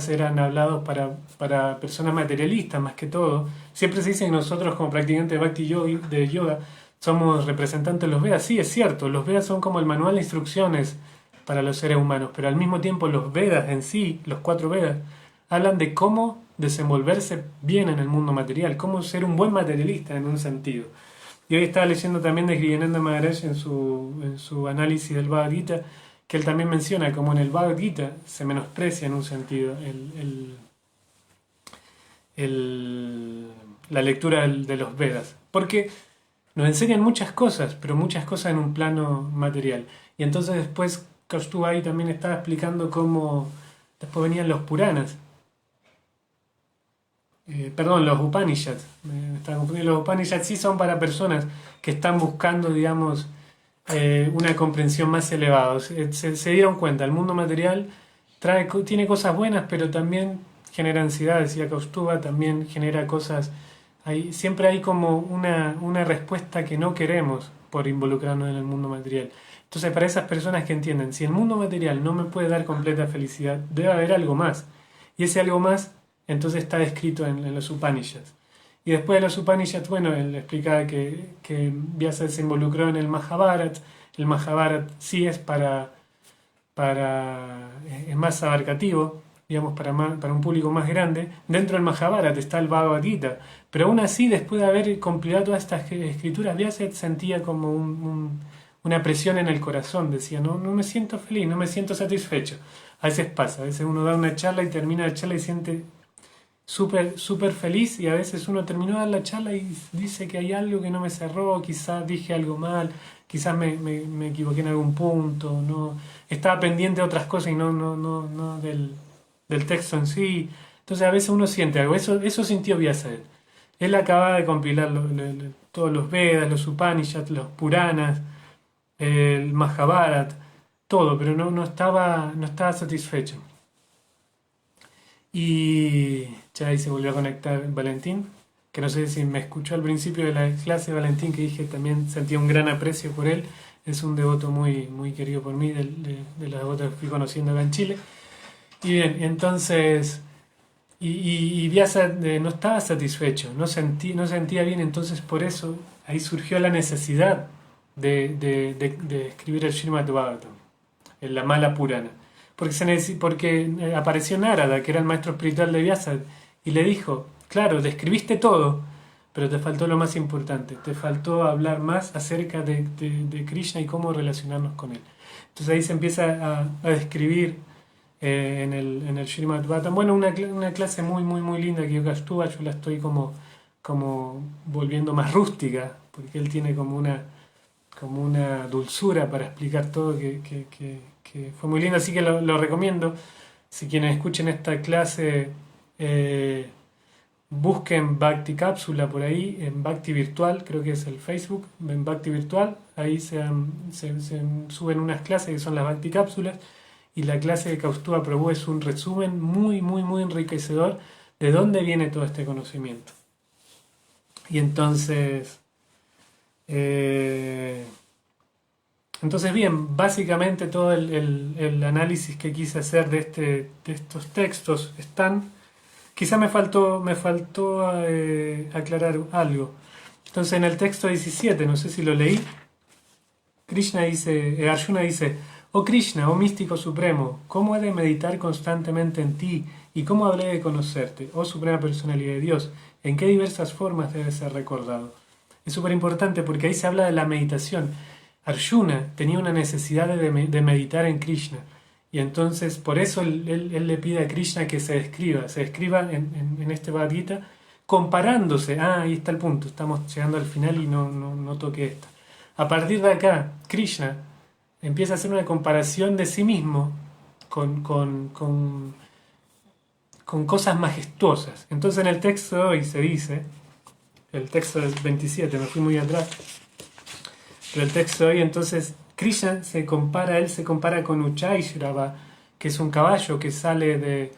eran hablados para personas materialistas más que todo. Siempre se dice que nosotros como practicantes de Bhakti Yoga, somos representantes de los Vedas. Sí, es cierto, los Vedas son como el manual de instrucciones para los seres humanos, pero al mismo tiempo los Vedas en sí, los 4 Vedas, hablan de cómo desenvolverse bien en el mundo material, cómo ser un buen materialista en un sentido. Y hoy estaba leyendo también de Griyananda Maharaj en su análisis del Bhagavad Gita, que él también menciona como en el Bhagavad Gita se menosprecia en un sentido la lectura de los Vedas, porque nos enseñan muchas cosas, pero muchas cosas en un plano material. Y entonces después Kaustuba ahí también estaba explicando cómo después venían los Puranas, perdón, los Upanishads, me estaba confundiendo. Los Upanishads sí son para personas que están buscando, digamos, una comprensión más elevada. Se dieron cuenta, el mundo material tiene cosas buenas, pero también genera ansiedad, decía Kaustuba, también genera cosas. Siempre hay como una respuesta que no queremos por involucrarnos en el mundo material. Entonces, para esas personas que entienden, si el mundo material no me puede dar completa felicidad, debe haber algo más. Y ese algo más, entonces está descrito en los Upanishads. Y después de los Upanishads, bueno, él explicaba que Vyasa se involucró en el Mahabharata. El Mahabharata sí es es más abarcativo. digamos, para un público más grande. Dentro del Mahabharata está el Bhagavad Gita, pero aún así, después de haber compilado todas estas escrituras, Vyasa sentía como una presión en el corazón, decía, no me siento feliz, no me siento satisfecho. A veces pasa, a veces uno da una charla y termina la charla y siente súper feliz, y a veces uno terminó de dar la charla y dice que hay algo que no me cerró, quizás dije algo mal, quizás me equivoqué en algún punto, no estaba pendiente de otras cosas y no del texto en sí. Entonces a veces uno siente algo, eso sintió Vyasadeva. Él acababa de compilar todos los Vedas, los Upanishads, los Puranas, el Mahabharata, todo, pero no estaba satisfecho. Y ya ahí se volvió a conectar Valentín, que no sé si me escuchó al principio de la clase, Valentín, que dije también sentía un gran aprecio por él. Es un devoto muy querido por mí, de los devotos que fui conociendo acá en Chile. Y bien, entonces, y Vyasa no estaba satisfecho, no sentía bien, entonces por eso ahí surgió la necesidad de escribir el Srimad Bhagavatam, en la Mala Purana. Porque apareció Narada, que era el maestro espiritual de Vyasa, y le dijo, claro, describiste todo, pero te faltó lo más importante, te faltó hablar más acerca de Krishna y cómo relacionarnos con él. Entonces ahí se empieza a describir en el Srimad Bhagavatam. Bueno, una clase muy linda que yo la estoy como volviendo más rústica, porque él tiene como una dulzura para explicar todo que fue muy lindo, así que lo recomiendo. Si quienes escuchen esta clase, busquen Bhakti Cápsula por ahí, en Bhakti Virtual, creo que es el Facebook, en Bhakti Virtual, ahí se suben unas clases que son las Bhakti Cápsulas, y la clase de Kaustubha Prabhu es un resumen muy enriquecedor de dónde viene todo este conocimiento. Y entonces, bien, básicamente todo el análisis que quise hacer de estos textos están. Quizá me faltó aclarar algo. Entonces en el texto 17, no sé si lo leí, Arjuna dice, oh Krishna, oh místico supremo, ¿cómo he de meditar constantemente en ti? ¿Y cómo habré de conocerte, oh suprema personalidad de Dios? ¿En qué diversas formas debe ser recordado? Es súper importante porque ahí se habla de la meditación. Arjuna tenía una necesidad de meditar en Krishna. Y entonces, por eso él le pide a Krishna que se describa en este Bhagavad Gita, comparándose. Ahí está el punto, estamos llegando al final y no toqué esto. A partir de acá, Krishna empieza a hacer una comparación de sí mismo con cosas majestuosas. Entonces en el texto de hoy se dice, el texto del 27, me fui muy atrás, pero el texto de hoy entonces, Krishna él se compara con Uchaishrava, que es un caballo que sale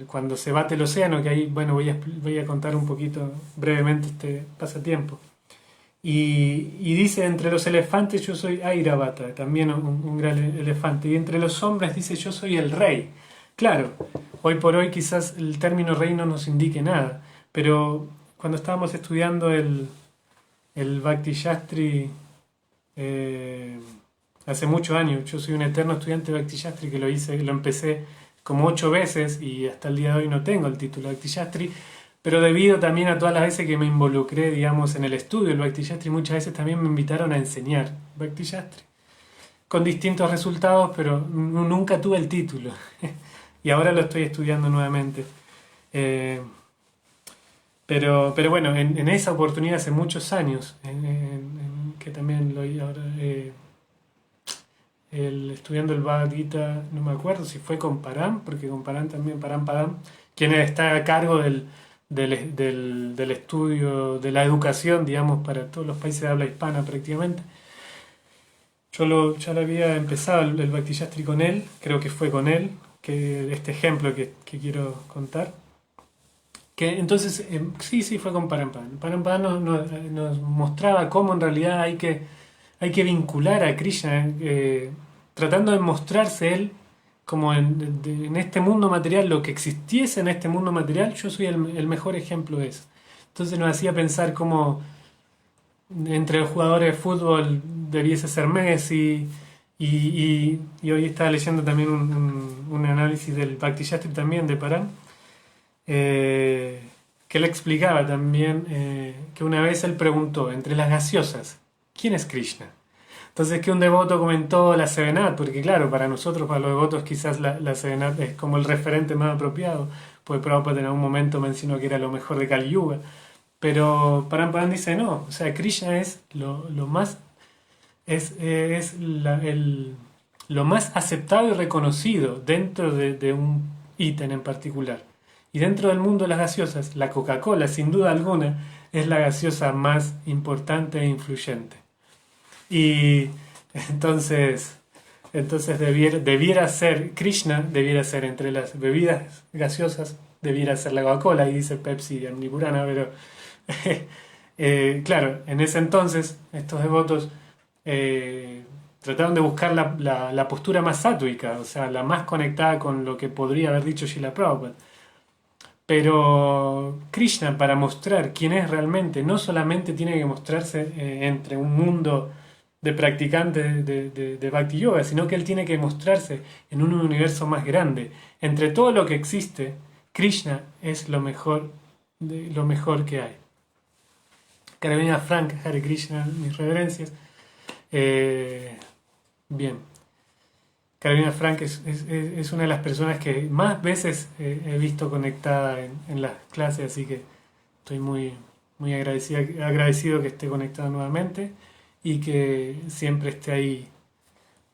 cuando se bate el océano, que ahí, bueno, voy a contar un poquito brevemente este pasatiempo. Y dice, entre los elefantes yo soy Airavata, también un gran elefante, y entre los hombres dice yo soy el rey. Claro, hoy por hoy quizás el término rey no nos indique nada, pero cuando estábamos estudiando el Bhakti Shastri, hace muchos años, yo soy un eterno estudiante de Bhakti Shastri que lo empecé como 8 veces y hasta el día de hoy no tengo el título de Bhakti Shastri, pero debido también a todas las veces que me involucré, digamos, en el estudio del Bhakti Shastri, muchas veces también me invitaron a enseñar Bhakti Shastri, con distintos resultados, pero nunca tuve el título, y ahora lo estoy estudiando nuevamente. Pero bueno, en esa oportunidad hace muchos años, que también lo oí ahora, estudiando el Bhagavad Gita, no me acuerdo si fue con Param, porque con Param también, Param Padam, quien está a cargo del estudio, de la educación, digamos, para todos los países de habla hispana prácticamente. Yo ya lo había empezado el Bhakti Shastri con él, creo que fue con él, que este ejemplo que quiero contar. Que entonces, sí, fue con Parampadam. Parampadam nos mostraba cómo en realidad hay que vincular a Krishna, tratando de mostrarse él como en este mundo material, lo que existiese en este mundo material, yo soy el mejor ejemplo de eso. Entonces nos hacía pensar cómo entre los jugadores de fútbol debiese ser Messi, Y hoy estaba leyendo también un análisis del Bhakti Shastri también de Paran, eh, que él explicaba también que una vez él preguntó, entre las gaseosas, ¿quién es Krishna? Entonces que un devoto comentó la Sevenat, porque claro, para nosotros, para los devotos, quizás la Sevenat es como el referente más apropiado, pues Prabhupada en algún momento mencionó que era lo mejor de Kali Yuga, pero Paramparan dice no, o sea, Krishna es lo más, lo más aceptado y reconocido dentro de un ítem en particular. Y dentro del mundo de las gaseosas, la Coca-Cola, sin duda alguna, es la gaseosa más importante e influyente. Y entonces, entonces debiera ser, Krishna debiera ser entre las bebidas gaseosas, debiera ser la Coca-Cola, y dice Pepsi en Nipurana, pero claro, en ese entonces estos devotos eh, trataron de buscar la postura más sátuica, o sea, la más conectada con lo que podría haber dicho Srila Prabhupada. Pero Krishna, para mostrar quién es realmente, no solamente tiene que mostrarse entre un mundo de practicantes de Bhakti Yoga, sino que él tiene que mostrarse en un universo más grande. Entre todo lo que existe, Krishna es lo mejor, lo mejor que hay. Carolina Frank, Hare Krishna, mis reverencias. Eh, bien. Carolina Frank es una de las personas que más veces he visto conectada en las clases, así que estoy muy agradecido que esté conectada nuevamente y que siempre esté ahí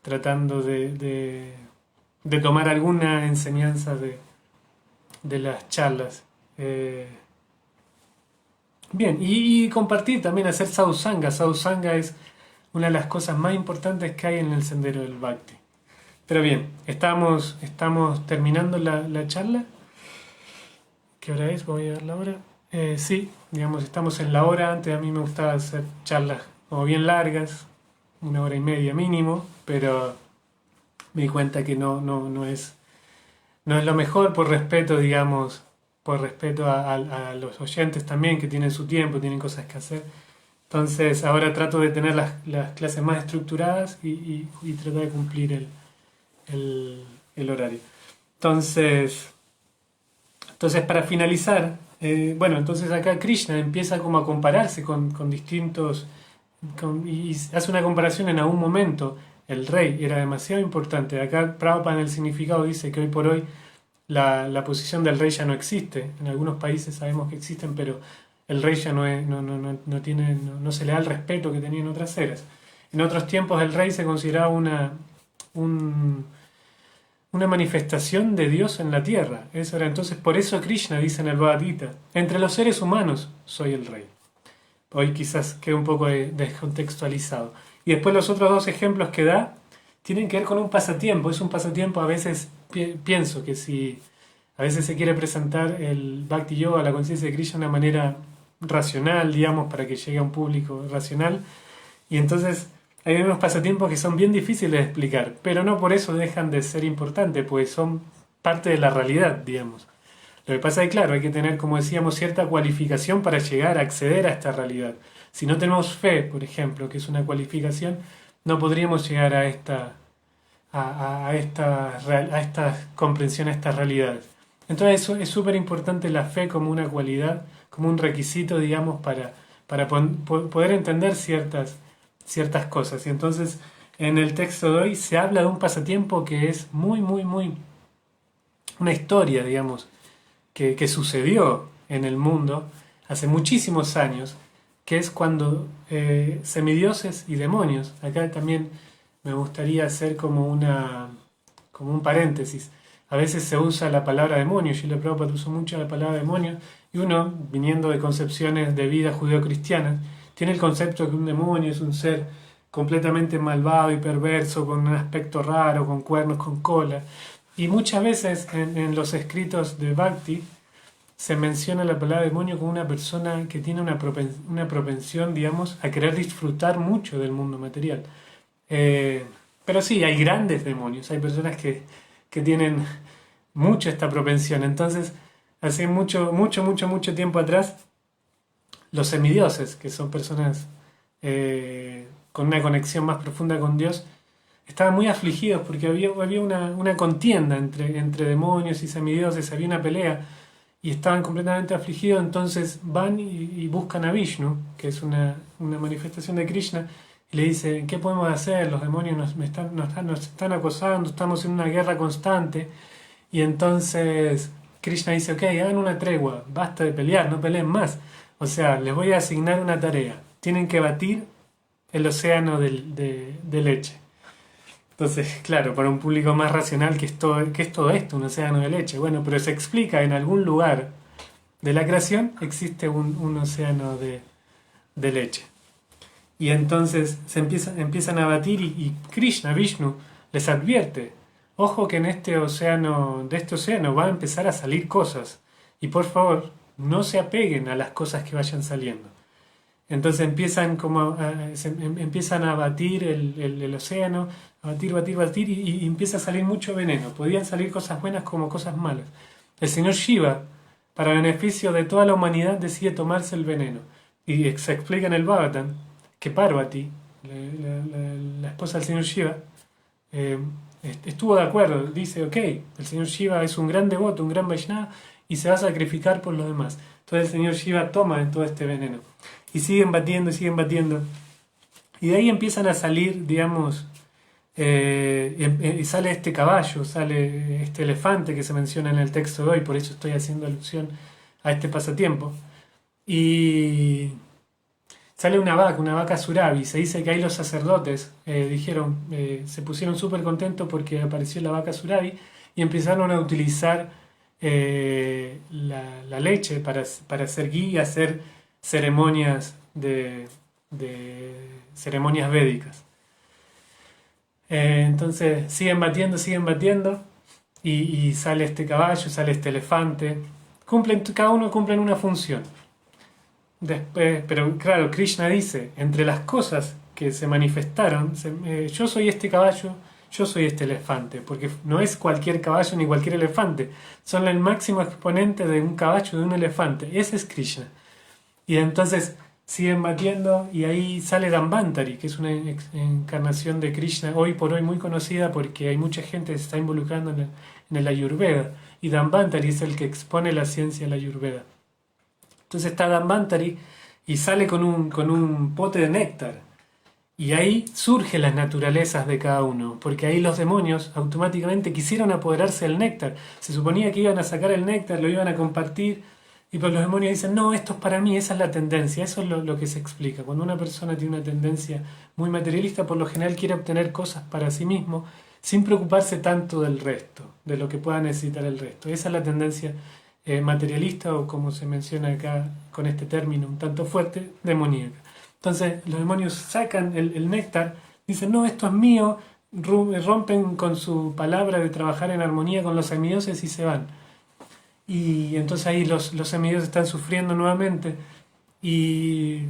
tratando de tomar alguna enseñanza de las charlas. Bien, y compartir también, hacer sadhusanga. Sadhusanga es una de las cosas más importantes que hay en el sendero del Bhakti. Pero bien, estamos terminando la charla. ¿Qué hora es? Voy a ver la hora. Sí, digamos, estamos en la hora. Antes a mí me gustaba hacer charlas como bien largas, 1 hora y media mínimo, pero me di cuenta que no es lo mejor por respeto, digamos, por respeto a los oyentes también, que tienen su tiempo, tienen cosas que hacer. Entonces ahora trato de tener las clases más estructuradas y tratar de cumplir el horario. Entonces para finalizar, bueno, entonces acá Krishna empieza como a compararse con distintos, y hace una comparación en algún momento. El rey era demasiado importante. Acá Prabhupada en el significado dice que hoy por hoy la posición del rey ya no existe. En algunos países sabemos que existen, pero el rey ya no se le da el respeto que tenía en otras eras. En otros tiempos el rey se consideraba una manifestación de Dios en la tierra. Eso era entonces, por eso Krishna dice en el Bhagavad Gita, entre los seres humanos soy el rey. Hoy quizás quede un poco descontextualizado. Y después los otros dos ejemplos que da tienen que ver con un pasatiempo. Es un pasatiempo, a veces pienso que si a veces se quiere presentar el Bhakti Yoga, la conciencia de Krishna, de una manera racional, digamos, para que llegue a un público racional. Y entonces hay unos pasatiempos que son bien difíciles de explicar, pero no por eso dejan de ser importantes, pues son parte de la realidad, digamos. Lo que pasa es que, claro, hay que tener, como decíamos, cierta cualificación para llegar a acceder a esta realidad. Si no tenemos fe, por ejemplo, que es una cualificación, no podríamos llegar a esta comprensión, a estas realidades. Entonces es súper importante la fe como una cualidad, como un requisito, digamos, para poder entender ciertas cosas. Y entonces en el texto de hoy se habla de un pasatiempo que es muy, una historia, digamos, que sucedió en el mundo hace muchísimos años, que es cuando semidioses y demonios, acá también me gustaría hacer como un paréntesis. A veces se usa la palabra demonio, Srila Prabhupada usó mucho la palabra demonio, y uno, viniendo de concepciones de vida judeocristianas, tiene el concepto de que un demonio es un ser completamente malvado y perverso, con un aspecto raro, con cuernos, con cola. Y muchas veces en los escritos de Bhakti se menciona la palabra demonio como una persona que tiene una propensión, digamos, a querer disfrutar mucho del mundo material. Pero sí, hay grandes demonios, hay personas que tienen mucho esta propensión. Entonces, hace mucho tiempo atrás, los semidioses, que son personas con una conexión más profunda con Dios, estaban muy afligidos porque había una contienda entre demonios y semidioses, había una pelea y estaban completamente afligidos, entonces van y buscan a Vishnu, que es una manifestación de Krishna, y le dicen, ¿qué podemos hacer? Los demonios nos están acosando, estamos en una guerra constante, y entonces Krishna dice, ok, hagan una tregua, basta de pelear, no peleen más, o sea, les voy a asignar una tarea, tienen que batir el océano de leche. Entonces, claro, para un público más racional, ¿qué es todo esto? Un océano de leche. Bueno, pero se explica en algún lugar de la creación existe un océano de leche. Y entonces empiezan a batir y Krishna, Vishnu, les advierte, ojo que en de este océano va a empezar a salir cosas. Y por favor, no se apeguen a las cosas que vayan saliendo. Entonces empiezan a batir el océano, a batir y empieza a salir mucho veneno. Podían salir cosas buenas como cosas malas. El señor Shiva, para beneficio de toda la humanidad, decide tomarse el veneno. Y se explica en el Bhagavatam que Parvati, la esposa del señor Shiva, eh, estuvo de acuerdo. Dice, ok, el señor Shiva es un gran devoto, un gran Vaishnava, y se va a sacrificar por los demás. Entonces el señor Shiva toma todo este veneno. Y siguen batiendo y siguen batiendo. Y de ahí empiezan a salir, digamos, y sale este caballo, sale este elefante que se menciona en el texto de hoy, por eso estoy haciendo alusión a este pasatiempo. Y sale una vaca Surabi. Se dice que ahí los sacerdotes se pusieron súper contentos porque apareció la vaca Surabi y empezaron a utilizar la leche para hacer ghee y hacer ceremonias de ceremonias védicas. Entonces siguen batiendo y sale este caballo, sale este elefante. Cada uno cumple una función. Después, pero claro, Krishna dice, entre las cosas que se manifestaron, yo soy este caballo, yo soy este elefante, porque no es cualquier caballo ni cualquier elefante, son el máximo exponente de un caballo, de un elefante, ese es Krishna. Y entonces siguen batiendo y ahí sale Dambantari, que es una encarnación de Krishna hoy por hoy muy conocida porque hay mucha gente que se está involucrando en el Ayurveda, y Dambantari es el que expone la ciencia del Ayurveda. Entonces está Dambantari y sale con un pote de néctar. Y ahí surgen las naturalezas de cada uno, porque ahí los demonios automáticamente quisieron apoderarse del néctar. Se suponía que iban a sacar el néctar, lo iban a compartir, y pues los demonios dicen, no, esto es para mí, esa es la tendencia. Eso es lo que se explica. Cuando una persona tiene una tendencia muy materialista, por lo general quiere obtener cosas para sí mismo, sin preocuparse tanto del resto, de lo que pueda necesitar el resto. Esa es la tendencia materialista, o como se menciona acá con este término un tanto fuerte, demoníaca. Entonces los demonios sacan el néctar, dicen, no, esto es mío, rompen con su palabra de trabajar en armonía con los semidioses y se van. Y entonces ahí los semidioses están sufriendo nuevamente y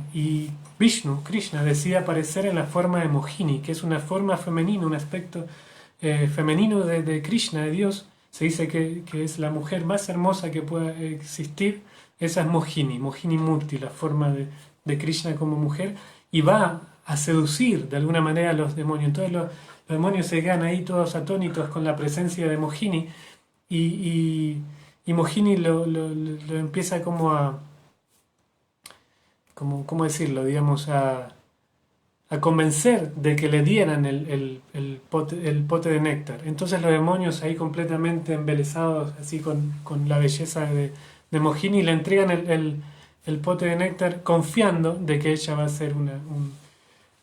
Vishnu, Krishna, decide aparecer en la forma de Mohini, que es una forma femenina, un aspecto femenino de Krishna, de Dios. Se dice que es la mujer más hermosa que pueda existir. Esa es Mohini Murti, la forma de Krishna como mujer, y va a seducir de alguna manera a los demonios. Entonces los demonios se quedan ahí todos atónitos con la presencia de Mohini, y Mohini lo empieza como a, ¿cómo decirlo? Digamos, a convencer de que le dieran el pote de néctar. Entonces los demonios ahí completamente embelesados, así con la belleza de Mohini, le entregan el pote de néctar confiando de que ella va a hacer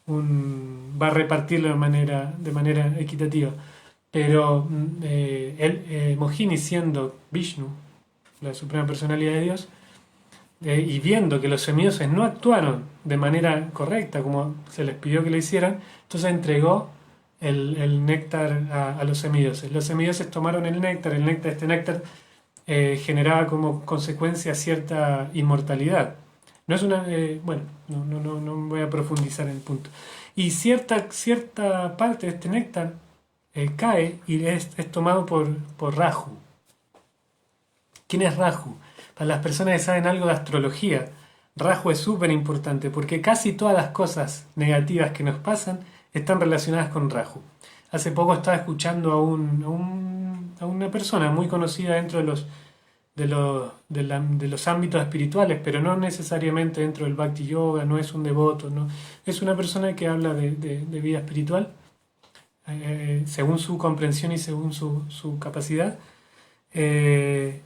va a repartirlo de manera equitativa. Pero Mohini, siendo Vishnu, la suprema personalidad de Dios, y viendo que los semidioses no actuaron de manera correcta como se les pidió que lo hicieran, entonces entregó el néctar a los semidioses. Los semidioses tomaron el néctar, este néctar generaba como consecuencia cierta inmortalidad. No es una... bueno, no voy a profundizar en el punto. Y cierta parte de este néctar cae y es tomado por Raju. ¿Quién es Raju? Para las personas que saben algo de astrología, Raju es súper importante porque casi todas las cosas negativas que nos pasan están relacionadas con Raju. Hace poco estaba escuchando a una persona muy conocida dentro de los ámbitos espirituales, pero no necesariamente dentro del Bhakti Yoga, no es un devoto, no. Es una persona que habla de vida espiritual, según su comprensión y según su capacidad. Hace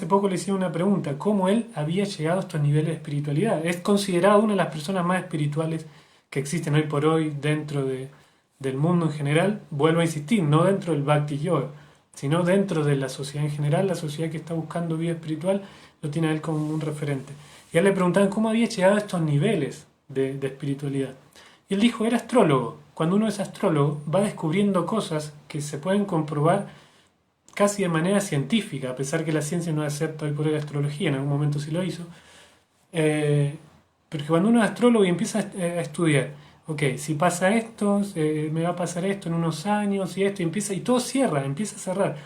poco le hicieron una pregunta, ¿cómo él había llegado a estos niveles de espiritualidad? Es considerado una de las personas más espirituales que existen hoy por hoy dentro del mundo en general. Vuelvo a insistir, no dentro del Bhakti Yoga, sino dentro de la sociedad en general. La sociedad que está buscando vida espiritual lo tiene a él como un referente. Y a él le preguntaban cómo había llegado a estos niveles de espiritualidad. Y él dijo, era astrólogo. Cuando uno es astrólogo va descubriendo cosas que se pueden comprobar casi de manera científica, a pesar que la ciencia no acepta hoy por hoy la astrología, en algún momento sí lo hizo. Pero que cuando uno es astrólogo y empieza a estudiar, ok, si pasa esto, me va a pasar esto en unos años y esto, y todo cierra, empieza a cerrar.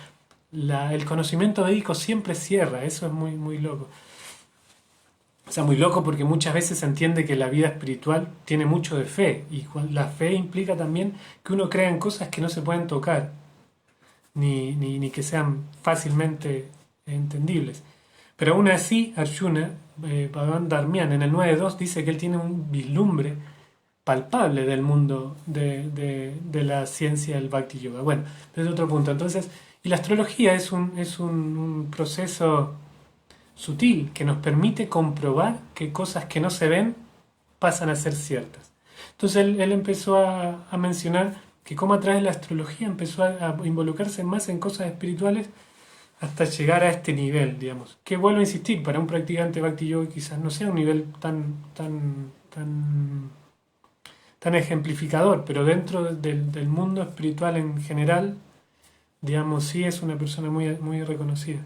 El conocimiento védico siempre cierra, eso es muy, muy loco. O sea, muy loco porque muchas veces se entiende que la vida espiritual tiene mucho de fe, y la fe implica también que uno crea en cosas que no se pueden tocar, ni que sean fácilmente entendibles. Pero aún así, Arjuna, Bhagavan Dharmian, en el 9.2 dice que él tiene un vislumbre palpable del mundo de la ciencia del Bhakti Yoga. Bueno, desde otro punto. Entonces, y la astrología es un proceso sutil que nos permite comprobar que cosas que no se ven pasan a ser ciertas. Entonces él empezó a mencionar que como a través de la astrología empezó a involucrarse más en cosas espirituales hasta llegar a este nivel, digamos. Que vuelvo a insistir, para un practicante Bhakti Yoga quizás no sea un nivel tan ejemplificador, pero dentro del mundo espiritual en general, digamos, sí es una persona muy, muy reconocida.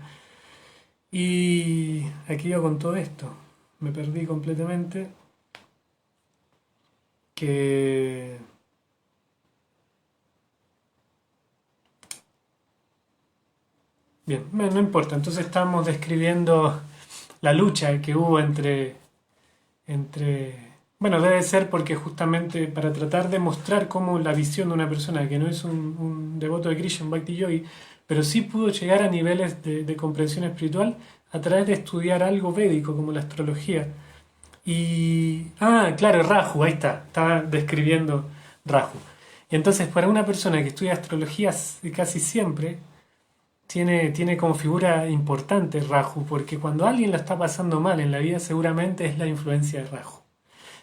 Y aquí yo con todo esto, me perdí completamente, que... Bien, no importa, entonces estamos describiendo la lucha que hubo bueno, debe ser porque justamente para tratar de mostrar cómo la visión de una persona que no es un devoto de Krishna, un Bhakti Yogi, pero sí pudo llegar a niveles de comprensión espiritual a través de estudiar algo védico como la astrología. Claro, Raju, ahí está, estaba describiendo Raju. Y entonces para una persona que estudia astrología casi siempre, tiene como figura importante Raju, porque cuando alguien la está pasando mal en la vida seguramente es la influencia de Raju.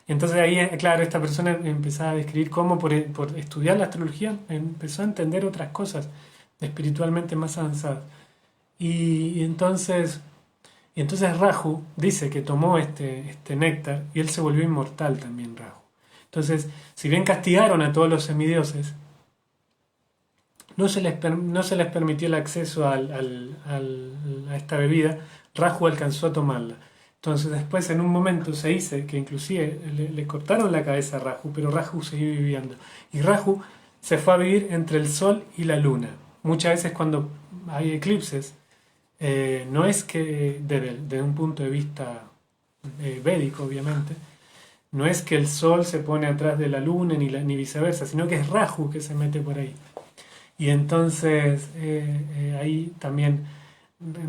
Y entonces ahí, claro, esta persona empezaba a describir cómo por estudiar la astrología empezó a entender otras cosas espiritualmente más avanzadas. Y entonces Raju dice que tomó este néctar y él se volvió inmortal también, Raju. Entonces, si bien castigaron a todos los semidioses, no se les permitió el acceso a esta bebida. Raju alcanzó a tomarla. Entonces después en un momento se dice que inclusive le cortaron la cabeza a Raju, pero Raju siguió viviendo. Y Raju se fue a vivir entre el sol y la luna. Muchas veces cuando hay eclipses, no es que desde un punto de vista védico, obviamente, no es que el sol se pone atrás de la luna ni viceversa, sino que es Raju que se mete por ahí. Y entonces ahí también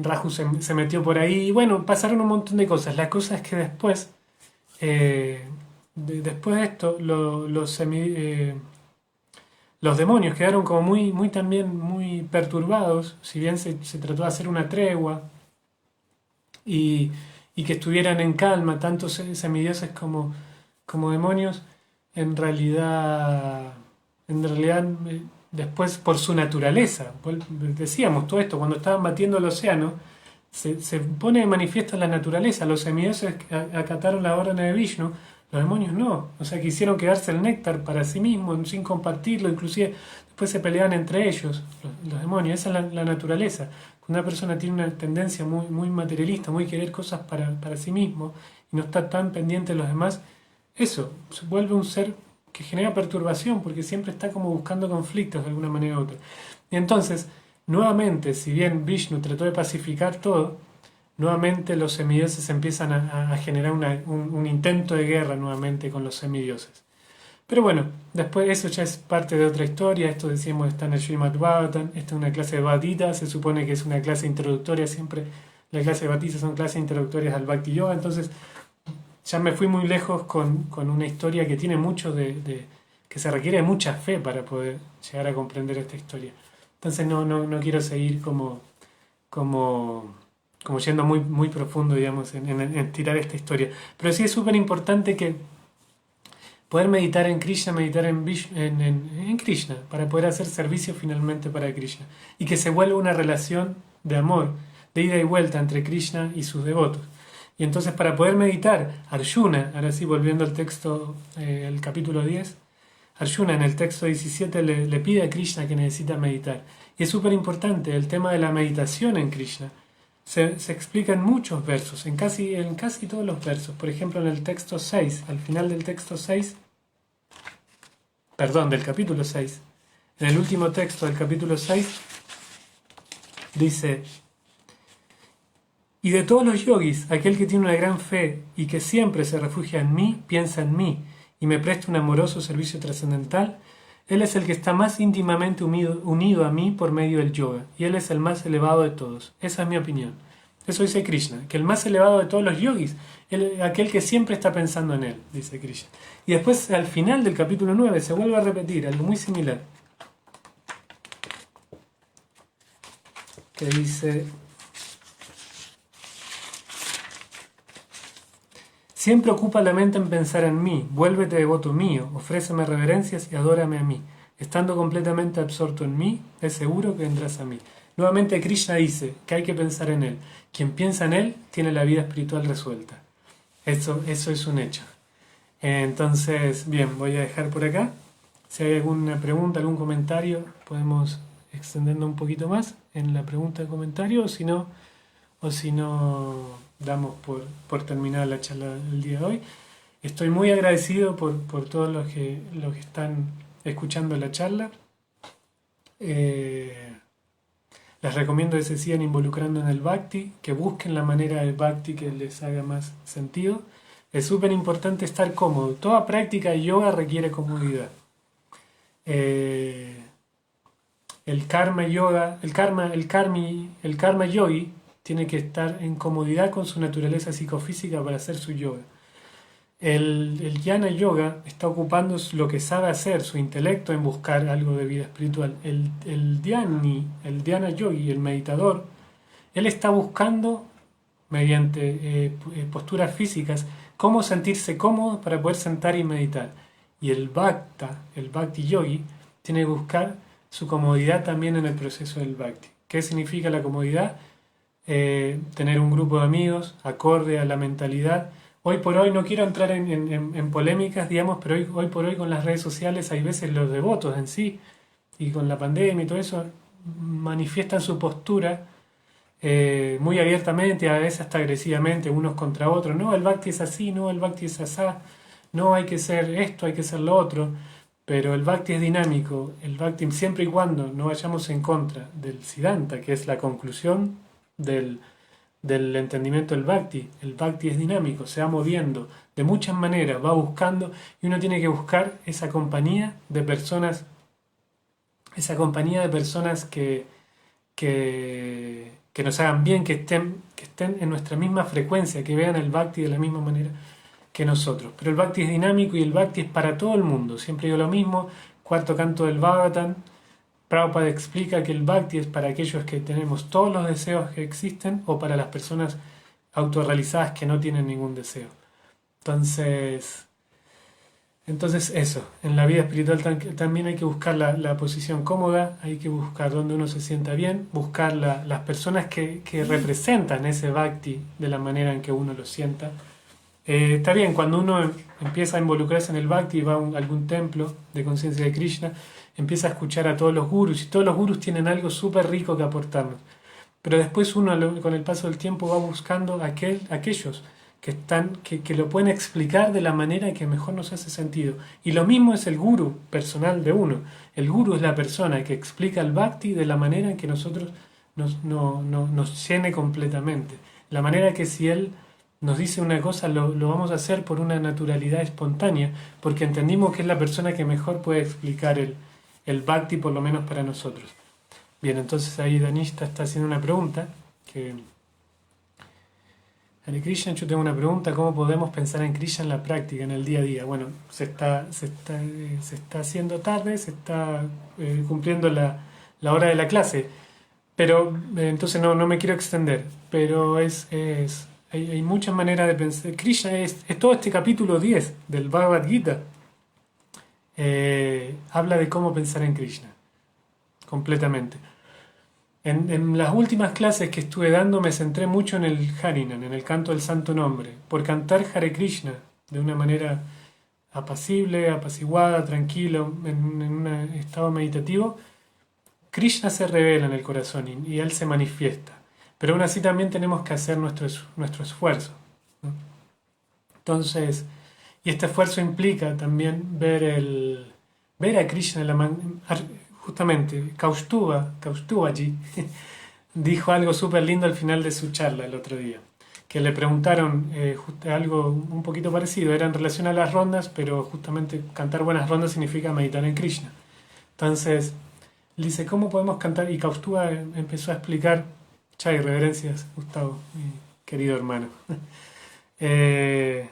Raju se metió por ahí. Y bueno, pasaron un montón de cosas. La cosa es que después, después de esto, los demonios quedaron como muy también muy perturbados, si bien se trató de hacer una tregua y, y que estuvieran en calma, tanto semidioses como demonios, en realidad, después por su naturaleza, decíamos todo esto, cuando estaban batiendo el océano, se pone de manifiesto la naturaleza. Los semidioses acataron la orden de Vishnu, los demonios no, o sea, quisieron quedarse el néctar para sí mismos, sin compartirlo, inclusive después se peleaban entre ellos, los demonios. Esa es la naturaleza. Cuando una persona tiene una tendencia muy materialista, muy querer cosas para sí mismo, y no está tan pendiente de los demás, eso, se vuelve un ser que genera perturbación, porque siempre está como buscando conflictos de alguna manera u otra. Y entonces, nuevamente, si bien Vishnu trató de pacificar todo, nuevamente los semidioses empiezan a generar un intento de guerra nuevamente con los semidioses. Pero bueno, después eso ya es parte de otra historia. Esto decíamos está en el Srimad Bhagavatam. Esta es una clase de Bhagavad Gita. Se supone que es una clase introductoria. Siempre las clases de Bhagavad Gita son clases introductorias al Bhakti Yoga. Entonces ya me fui muy lejos con una historia que tiene mucho que se requiere de mucha fe para poder llegar a comprender esta historia. Entonces no quiero seguir como yendo muy profundo, digamos, en tirar esta historia. Pero sí es súper importante que poder meditar en Krishna, meditar en Krishna, para poder hacer servicio finalmente para Krishna. Y que se vuelva una relación de amor, de ida y vuelta entre Krishna y sus devotos. Y entonces para poder meditar, Arjuna, ahora sí volviendo al texto, el capítulo 10, Arjuna en el texto 17 le pide a Krishna que necesita meditar. Y es súper importante el tema de la meditación en Krishna. Se explica en muchos versos, en casi todos los versos. Por ejemplo, en el texto 6, al final del texto 6, del capítulo 6, en el último texto del capítulo 6, dice: y de todos los yogis, aquel que tiene una gran fe y que siempre se refugia en mí, piensa en mí y me presta un amoroso servicio trascendental, él es el que está más íntimamente unido a mí por medio del yoga, y él es el más elevado de todos. Esa es mi opinión. Eso dice Krishna, que el más elevado de todos los yogis, aquel que siempre está pensando en él, dice Krishna. Y después, al final del capítulo 9, se vuelve a repetir algo muy similar, que dice: siempre ocupa la mente en pensar en mí, vuélvete devoto mío, ofréceme reverencias y adórame a mí. Estando completamente absorto en mí, es seguro que vendrás a mí. Nuevamente Krishna dice que hay que pensar en él. Quien piensa en él tiene la vida espiritual resuelta. Eso es un hecho. Entonces, bien, voy a dejar por acá. Si hay alguna pregunta, algún comentario, podemos extendernos un poquito más en la pregunta de comentario, o si no damos por terminada la charla del día de hoy. Estoy muy agradecido por todos los que están escuchando la charla. Les recomiendo que se sigan involucrando en el Bhakti, que busquen la manera de Bhakti que les haga más sentido. Es súper importante estar cómodo. Toda práctica de yoga requiere comodidad. El karma yogi tiene que estar en comodidad con su naturaleza psicofísica para hacer su yoga. El jnana yoga está ocupando lo que sabe hacer, su intelecto, en buscar algo de vida espiritual. El dhyana yogi, el meditador, él está buscando, mediante posturas físicas, cómo sentirse cómodo para poder sentar y meditar. Y el bhakti yogi, tiene que buscar su comodidad también en el proceso del bhakti. ¿Qué significa la comodidad? Tener un grupo de amigos acorde a la mentalidad. Hoy por hoy, no quiero entrar en polémicas, digamos, pero hoy por hoy con las redes sociales hay veces los devotos en sí, y con la pandemia y todo eso, manifiestan su postura muy abiertamente, a veces hasta agresivamente, unos contra otros. No, el bhakti es así, no, el bhakti es asá, no, hay que ser esto, hay que ser lo otro. Pero el bhakti es dinámico. El bhakti, siempre y cuando no vayamos en contra del siddhanta, que es la conclusión del entendimiento del bhakti. El bhakti es dinámico, se va moviendo de muchas maneras, va buscando, y uno tiene que buscar esa compañía de personas que nos hagan bien, que estén en nuestra misma frecuencia, que vean el bhakti de la misma manera que nosotros. Pero el bhakti es dinámico y el bhakti es para todo el mundo. Siempre digo lo mismo, cuarto canto del Bhagavatam, Prabhupada explica que el bhakti es para aquellos que tenemos todos los deseos que existen, o para las personas autorrealizadas que no tienen ningún deseo. Entonces eso, en la vida espiritual también hay que buscar la posición cómoda, hay que buscar donde uno se sienta bien, buscar las personas que representan ese bhakti de la manera en que uno lo sienta. Está bien, cuando uno empieza a involucrarse en el bhakti y va a algún templo de conciencia de Krishna, empieza a escuchar a todos los gurus, y todos los gurus tienen algo súper rico que aportarnos. Pero después uno, con el paso del tiempo, va buscando aquellos que lo pueden explicar de la manera que mejor nos hace sentido. Y lo mismo es el guru personal de uno. El guru es la persona que explica el bhakti de la manera en que nosotros nos llene completamente. La manera que si él nos dice una cosa, lo vamos a hacer por una naturalidad espontánea, porque entendimos que es la persona que mejor puede explicar el bhakti, por lo menos para nosotros. Bien, entonces ahí Danishta está haciendo una pregunta, que Hare Krishna, yo tengo una pregunta: ¿cómo podemos pensar en Krishna en la práctica, en el día a día? Bueno, se está haciendo tarde, se está cumpliendo la hora de la clase, pero entonces no me quiero extender, pero hay muchas maneras de pensar. Krishna es todo este capítulo 10 del Bhagavad Gita, habla de cómo pensar en Krishna, completamente. En las últimas clases que estuve dando me centré mucho en el Harinam, en el canto del santo nombre, por cantar Hare Krishna de una manera apacible, apaciguada, tranquila, en un estado meditativo. Krishna se revela en el corazón y Él se manifiesta, pero aún así también tenemos que hacer nuestro esfuerzo, ¿no? Entonces, y este esfuerzo implica también ver a Krishna justamente Kaustubaji dijo algo súper lindo al final de su charla el otro día, que le preguntaron algo un poquito parecido, era en relación a las rondas, pero justamente cantar buenas rondas significa meditar en Krishna. Entonces, le dice, ¿cómo podemos cantar? Y Kaustuba empezó a explicar, chai, reverencias, Gustavo, mi querido hermano. Eh,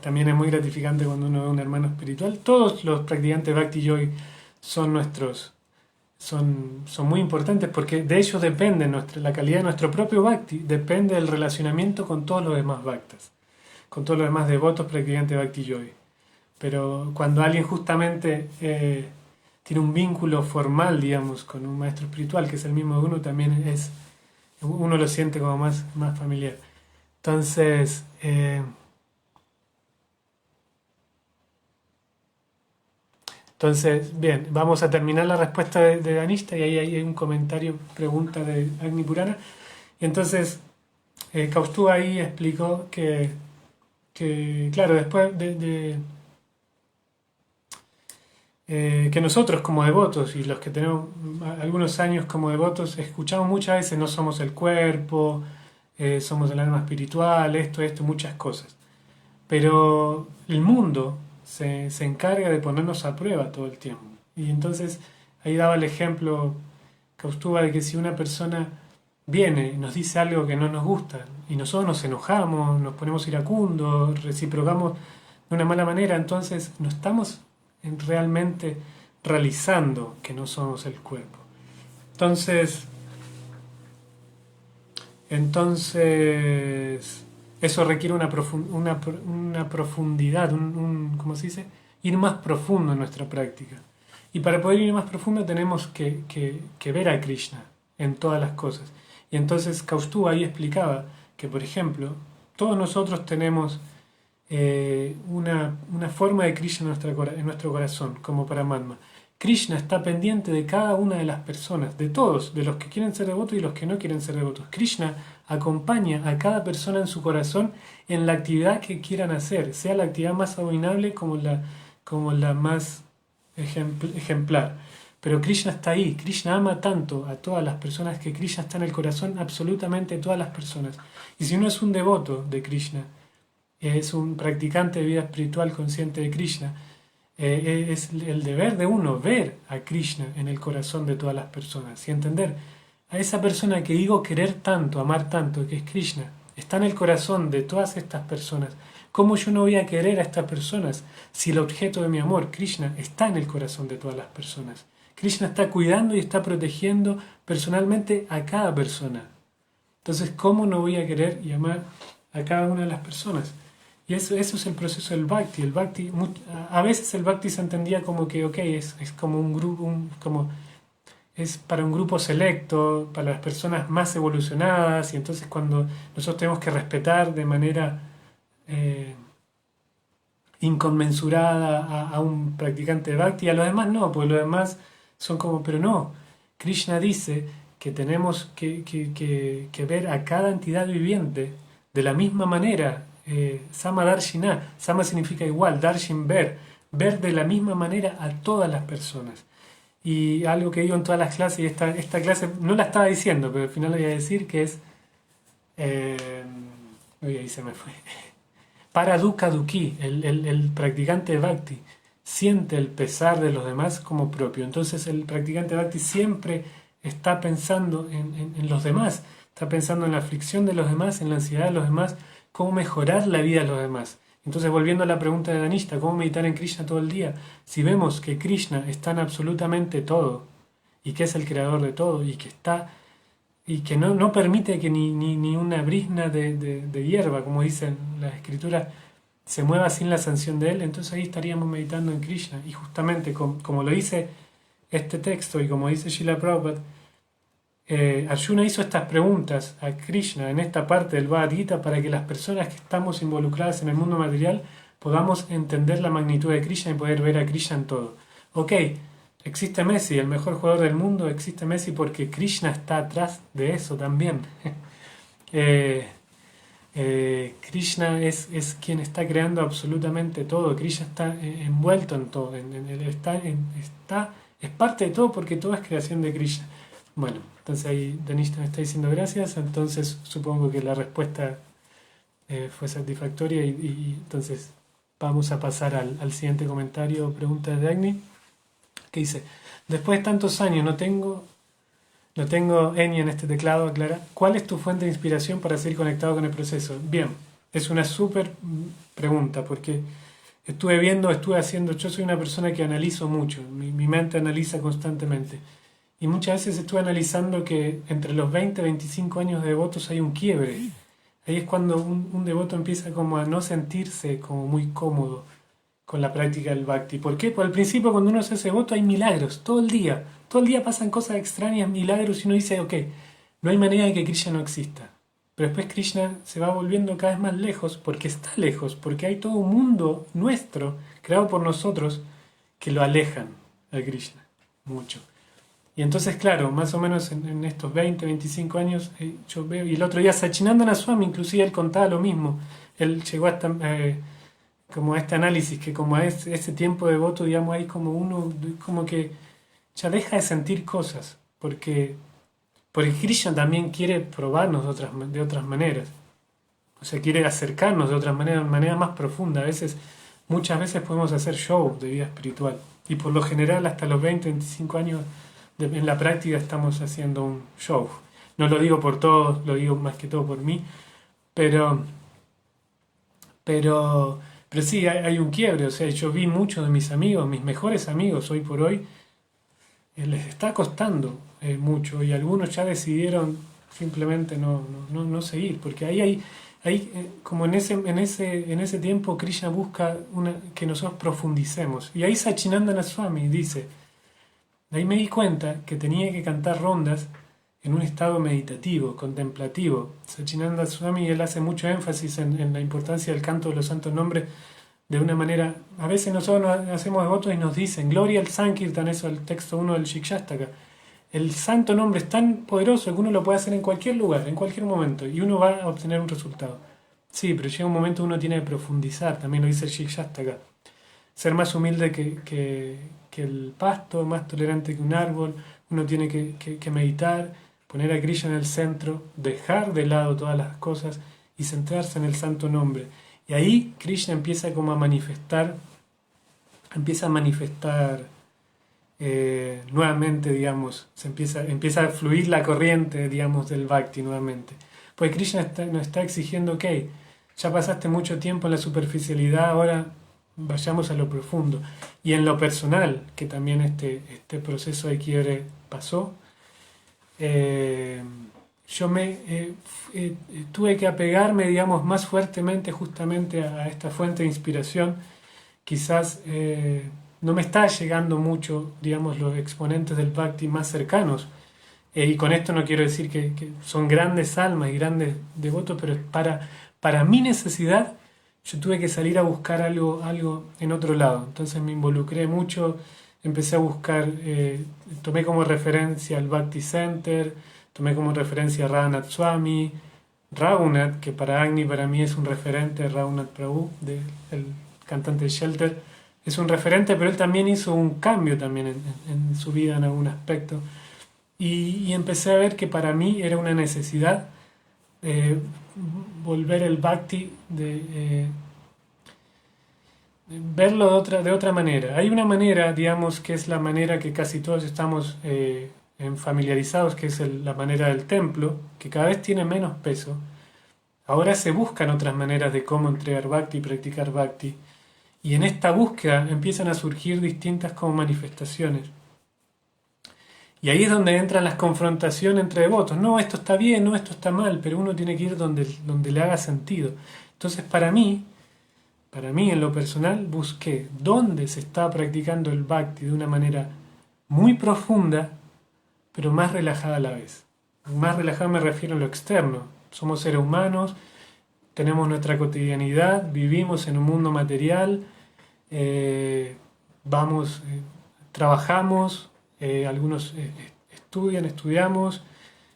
también es muy gratificante cuando uno ve un hermano espiritual. Todos los practicantes de Bhakti Yogi son son muy importantes, porque de ellos depende la calidad de nuestro propio Bhakti, depende del relacionamiento con todos los demás Bhaktas, con todos los demás devotos practicantes de Bhakti Yogi. Pero cuando alguien justamente tiene un vínculo formal, digamos, con un maestro espiritual que es el mismo de uno, también uno lo siente como más familiar. Entonces, bien, vamos a terminar la respuesta de Danishta, y ahí hay un comentario, pregunta de Agni Purana. Y entonces, Kaustuba ahí explicó que claro, después que nosotros como devotos, y los que tenemos algunos años como devotos, escuchamos muchas veces: no somos el cuerpo, somos el alma espiritual, esto, muchas cosas. Pero el mundo se encarga de ponernos a prueba todo el tiempo. Y entonces ahí daba el ejemplo Kaustuba de que si una persona viene y nos dice algo que no nos gusta, y nosotros nos enojamos, nos ponemos iracundos, reciprocamos de una mala manera, entonces no estamos realmente realizando que no somos el cuerpo. Entonces, eso requiere una profundidad, ¿cómo se dice? Ir más profundo en nuestra práctica. Y para poder ir más profundo tenemos que ver a Krishna en todas las cosas. Y entonces Kaustuba ahí explicaba que, por ejemplo, todos nosotros tenemos una forma de Krishna en nuestro corazón, como Paramatma. Krishna está pendiente de cada una de las personas, de todos, de los que quieren ser devotos y los que no quieren ser devotos. Krishna acompaña a cada persona en su corazón en la actividad que quieran hacer, sea la actividad más abominable como la más ejemplar. Pero Krishna está ahí. Krishna ama tanto a todas las personas que Krishna está en el corazón absolutamente de todas las personas. Y si uno es un devoto de Krishna, es un practicante de vida espiritual consciente de Krishna, es el deber de uno ver a Krishna en el corazón de todas las personas y entender: a esa persona que digo querer tanto, amar tanto, que es Krishna, está en el corazón de todas estas personas. ¿Cómo yo no voy a querer a estas personas si el objeto de mi amor, Krishna, está en el corazón de todas las personas? Krishna está cuidando y está protegiendo personalmente a cada persona. Entonces, ¿cómo no voy a querer y amar a cada una de las personas? Y eso es el proceso del Bhakti. A veces el Bhakti se entendía como que, ok, es como un grupo, es para un grupo selecto, para las personas más evolucionadas, y entonces cuando nosotros tenemos que respetar de manera eh, inconmensurada a un practicante de Bhakti, y a los demás no, porque los demás son como, pero no. Krishna dice que tenemos que ver a cada entidad viviente de la misma manera. Sama Darshina, Sama significa igual, Darshin ver de la misma manera a todas las personas. Y algo que digo en todas las clases, y esta clase no la estaba diciendo, pero al final lo voy a decir, que es Uy, ahí se me fue. Para Dukkha Dukhi, el practicante de Bhakti, siente el pesar de los demás como propio. Entonces el practicante de Bhakti siempre está pensando en los demás, está pensando en la aflicción de los demás, en la ansiedad de los demás, cómo mejorar la vida de los demás. Entonces, volviendo a la pregunta de Danishta, ¿cómo meditar en Krishna todo el día? Si vemos que Krishna está en absolutamente todo, y que es el creador de todo, y que está y que no permite que ni una brizna de hierba, como dicen las escrituras, se mueva sin la sanción de él, entonces ahí estaríamos meditando en Krishna. Y justamente como lo dice este texto y como dice Srila Prabhupada, Arjuna hizo estas preguntas a Krishna en esta parte del Bhagavad Gita para que las personas que estamos involucradas en el mundo material podamos entender la magnitud de Krishna y poder ver a Krishna en todo. Ok, existe Messi, el mejor jugador del mundo, existe Messi porque Krishna está atrás de eso también. Eh, Krishna es quien está creando absolutamente todo, Krishna está envuelto en todo, es parte de todo porque todo es creación de Krishna. Bueno, entonces ahí Danishta me está diciendo gracias, entonces supongo que la respuesta fue satisfactoria y entonces vamos a pasar al siguiente comentario o pregunta de Agni, que dice, después de tantos años no tengo Enya en este teclado, aclara, ¿cuál es tu fuente de inspiración para seguir conectado con el proceso? Bien, es una súper pregunta porque estuve haciendo, yo soy una persona que analizo mucho, mi mente analiza constantemente. Y muchas veces estuve analizando que entre los 20 y 25 años de devotos hay un quiebre. Ahí es cuando un devoto empieza como a no sentirse como muy cómodo con la práctica del bhakti. ¿Por qué? Porque al principio cuando uno se hace devoto hay milagros, todo el día pasan cosas extrañas, milagros y uno dice, ok, no hay manera de que Krishna no exista. Pero después Krishna se va volviendo cada vez más lejos porque está lejos, porque hay todo un mundo nuestro creado por nosotros que lo alejan a Krishna mucho. Y entonces, claro, más o menos en estos 20, 25 años, yo veo, y el otro día Sachinandana Swami, inclusive él contaba lo mismo, él llegó hasta como a este análisis, que como a ese tiempo de voto, digamos, hay como uno, como que ya deja de sentir cosas, porque Krishna también quiere probarnos de otras maneras, o sea, quiere acercarnos de otras maneras, de manera más profunda. Muchas veces podemos hacer show de vida espiritual, y por lo general hasta los 20, 25 años en la práctica estamos haciendo un show. No lo digo por todos, lo digo más que todo por mí, pero, pero, pero sí, hay un quiebre. O sea, yo vi muchos de mis amigos, mis mejores amigos hoy por hoy, les está costando mucho y algunos ya decidieron simplemente no seguir, porque ahí como en ese tiempo Krishna busca que nosotros profundicemos. Y ahí Sachinandana Swami dice, de ahí me di cuenta que tenía que cantar rondas en un estado meditativo, contemplativo. Sachinanda Swami, él hace mucho énfasis en la importancia del canto de los santos nombres de una manera. A veces nosotros nos hacemos devotos y nos dicen, gloria al Sankirtan, eso el texto 1 del Shikshastaka. El santo nombre es tan poderoso que uno lo puede hacer en cualquier lugar, en cualquier momento, y uno va a obtener un resultado. Sí, pero llega un momento uno tiene que profundizar, también lo dice el Shikshastaka. Ser más humilde que el pasto, más tolerante que un árbol, uno tiene que meditar, poner a Krishna en el centro, dejar de lado todas las cosas y centrarse en el santo nombre. Y ahí Krishna empieza como a manifestar nuevamente, digamos, empieza a fluir la corriente, digamos, del Bhakti nuevamente. Pues Krishna nos está exigiendo, ok, ya pasaste mucho tiempo en la superficialidad, ahora vayamos a lo profundo. Y en lo personal, que también este proceso de quiebre pasó, yo tuve que apegarme, digamos, más fuertemente justamente a esta fuente de inspiración. Quizás no me está llegando mucho, digamos, los exponentes del Bhakti más cercanos. Y con esto no quiero decir que son grandes almas y grandes devotos, pero para mi necesidad yo tuve que salir a buscar algo en otro lado. Entonces me involucré mucho, empecé a buscar, tomé como referencia al Bhakti Center, tomé como referencia a Raghunath Swami, Raghunath, que para mí es un referente, Raghunath Prabhu, el cantante de Shelter, es un referente, pero él también hizo un cambio también en su vida en algún aspecto. Y empecé a ver que para mí era una necesidad eh, volver el bhakti, verlo de otra manera. Hay una manera, digamos, que es la manera que casi todos estamos familiarizados, que es la manera del templo, que cada vez tiene menos peso. Ahora se buscan otras maneras de cómo entregar bhakti y practicar bhakti. Y en esta búsqueda empiezan a surgir distintas como manifestaciones. Y ahí es donde entran las confrontaciones entre devotos. No, esto está bien, no, esto está mal, pero uno tiene que ir donde le haga sentido. Entonces, para mí en lo personal, busqué dónde se está practicando el bhakti de una manera muy profunda, pero más relajada a la vez. Más relajada me refiero a lo externo. Somos seres humanos, tenemos nuestra cotidianidad, vivimos en un mundo material, eh, vamos, trabajamos, algunos estudiamos,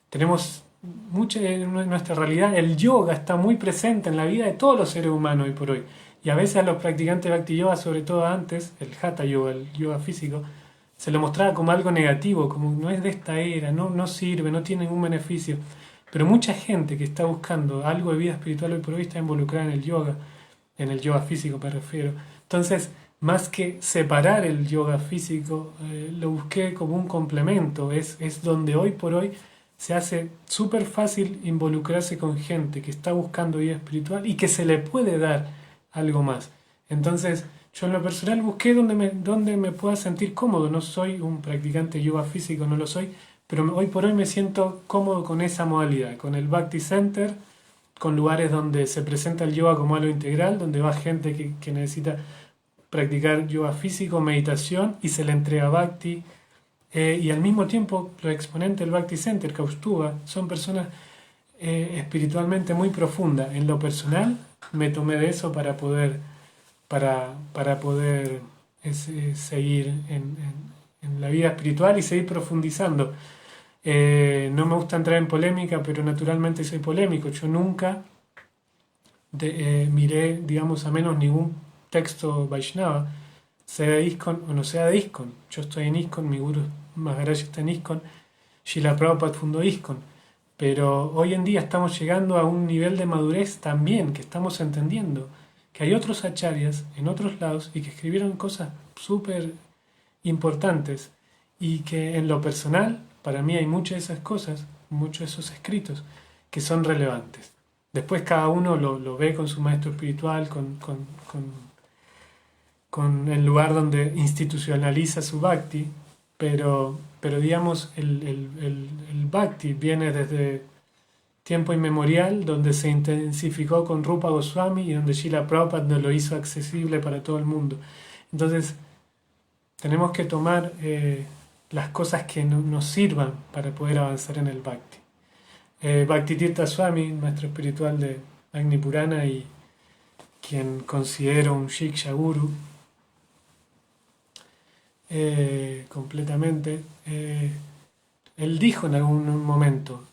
tenemos mucha en nuestra realidad. El yoga está muy presente en la vida de todos los seres humanos hoy por hoy. Y a veces a los practicantes de Bhakti Yoga, sobre todo antes, el Hatha Yoga, el yoga físico, se lo mostraba como algo negativo, como no es de esta era, no sirve, no tiene ningún beneficio. Pero mucha gente que está buscando algo de vida espiritual hoy por hoy está involucrada en el yoga físico me refiero. Entonces, más que separar el yoga físico, lo busqué como un complemento. Es donde hoy por hoy se hace súper fácil involucrarse con gente que está buscando vida espiritual y que se le puede dar algo más. Entonces, yo en lo personal busqué donde me pueda sentir cómodo. No soy un practicante de yoga físico, no lo soy, pero hoy por hoy me siento cómodo con esa modalidad, con el Bhakti Center, con lugares donde se presenta el yoga como algo integral, donde va gente que necesita practicar yoga físico, meditación y se le entrega Bhakti. Y al mismo tiempo, los exponentes del Bhakti Center, Kaustuba, son personas espiritualmente muy profundas. En lo personal, me tomé de eso para poder seguir en la vida espiritual y seguir profundizando. No me gusta entrar en polémica, pero naturalmente soy polémico. Yo nunca miré, digamos, a menos ningún texto Vaishnava, sea de ISKCON o no sea de ISKCON. Yo estoy en ISKCON, mi guru Maharaj está en ISKCON, Srila Prabhupada fundó ISKCON. Pero hoy en día estamos llegando a un nivel de madurez también, que estamos entendiendo que hay otros acharyas en otros lados y que escribieron cosas súper importantes y que en lo personal, para mí hay muchas de esas cosas, muchos de esos escritos que son relevantes. Después cada uno lo ve con su maestro espiritual, con el lugar donde institucionaliza su bhakti, pero digamos, el bhakti viene desde tiempo inmemorial, donde se intensificó con Rupa Goswami y donde Srila Prabhupada nos lo hizo accesible para todo el mundo. Entonces, tenemos que tomar las cosas que nos sirvan para poder avanzar en el bhakti. Bhaktitirtha Swami, maestro espiritual de Agni Purana y quien considero un Shiksha Guru completamente, él dijo en algún momento,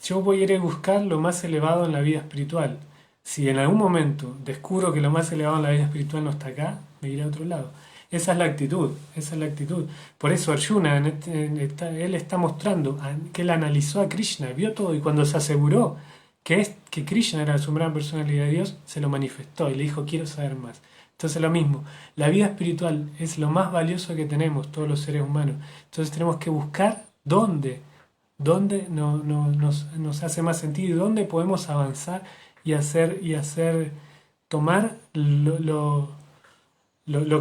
yo voy a ir a buscar lo más elevado en la vida espiritual. Si en algún momento descubro que lo más elevado en la vida espiritual no está acá, me iré a otro lado. Esa es la actitud, esa es la actitud. Por eso Arjuna, él está mostrando que él analizó a Krishna, vio todo y cuando se aseguró que Krishna era la suprema personalidad de Dios, se lo manifestó y le dijo, quiero saber más. Entonces lo mismo, la vida espiritual es lo más valioso que tenemos todos los seres humanos. Entonces tenemos que buscar dónde nos hace más sentido y dónde podemos avanzar y hacer tomar lo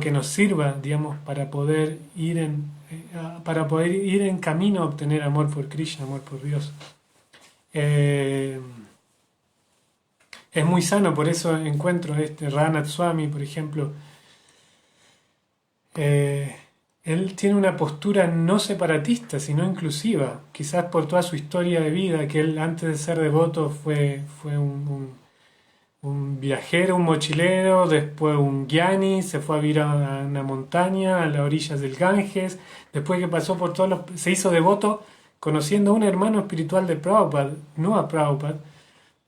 que nos sirva, digamos, para poder ir en camino a obtener amor por Krishna, amor por Dios. Es muy sano, por eso encuentro Ranat Swami, por ejemplo, él tiene una postura no separatista, sino inclusiva, quizás por toda su historia de vida, que él antes de ser devoto fue un viajero, un mochilero, después un gyani, se fue a vivir a una montaña, a las orillas del Ganges, después que pasó por se hizo devoto conociendo a un hermano espiritual de Prabhupada, no a Prabhupada,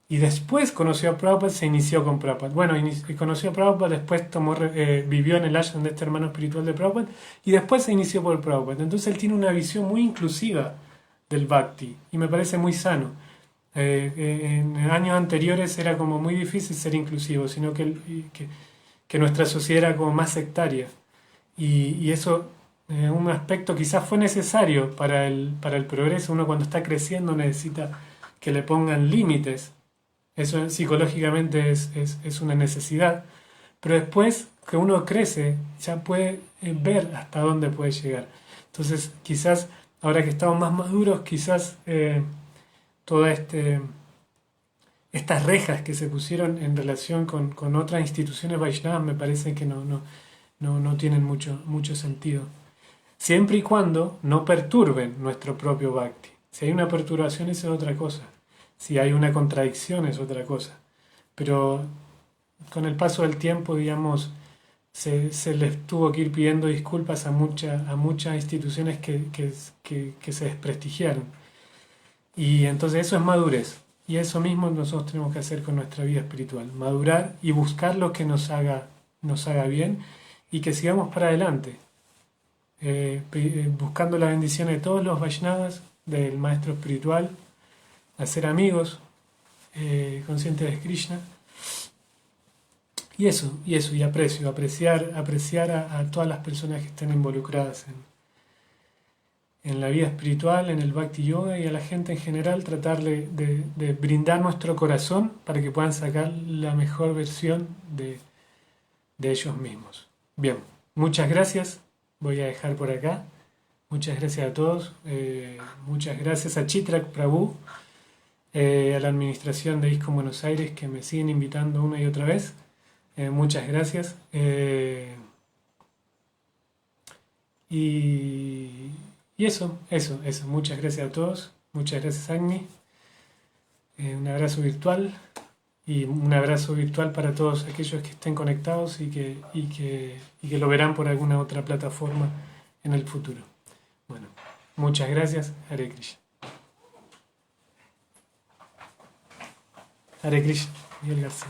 y después conoció a Prabhupada, se inició con Prabhupada. Bueno, conoció a Prabhupada, después vivió en el ashram de este hermano espiritual de Prabhupada, y después se inició por Prabhupada. Entonces él tiene una visión muy inclusiva del Bhakti, y me parece muy sano. En años anteriores era como muy difícil ser inclusivo, sino que nuestra sociedad era como más sectaria. Y eso, un aspecto quizás fue necesario para el progreso. Uno cuando está creciendo necesita que le pongan límites. Eso psicológicamente es una necesidad. Pero después que uno crece, ya puede ver hasta dónde puede llegar. Entonces, quizás, ahora que estamos más maduros, quizás todas estas rejas que se pusieron en relación con otras instituciones Vaishnavas me parece que no tienen mucho sentido. Siempre y cuando no perturben nuestro propio bhakti. Si hay una perturbación, eso es otra cosa. Si hay una contradicción, es otra cosa. Pero con el paso del tiempo, digamos, se les tuvo que ir pidiendo disculpas a muchas instituciones que se desprestigiaron. Y entonces eso es madurez. Y eso mismo nosotros tenemos que hacer con nuestra vida espiritual. Madurar y buscar lo que nos haga bien y que sigamos para adelante. Buscando la bendición de todos los Vaishnavas, del maestro espiritual, hacer amigos conscientes de Krishna. Y apreciar a todas las personas que estén involucradas en la vida espiritual, en el Bhakti Yoga y a la gente en general, tratar de brindar nuestro corazón para que puedan sacar la mejor versión de ellos mismos. Bien, muchas gracias. Voy a dejar por acá. Muchas gracias a todos. Muchas gracias a Chitrak Prabhu, a la administración de ISKCON Buenos Aires que me siguen invitando una y otra vez. Muchas gracias. Y eso. Muchas gracias a todos. Muchas gracias, Agni. Un abrazo virtual. Y un abrazo virtual para todos aquellos que estén conectados y que lo verán por alguna otra plataforma en el futuro. Bueno, muchas gracias. Hare Krishna. Hare Krishna. Miguel García.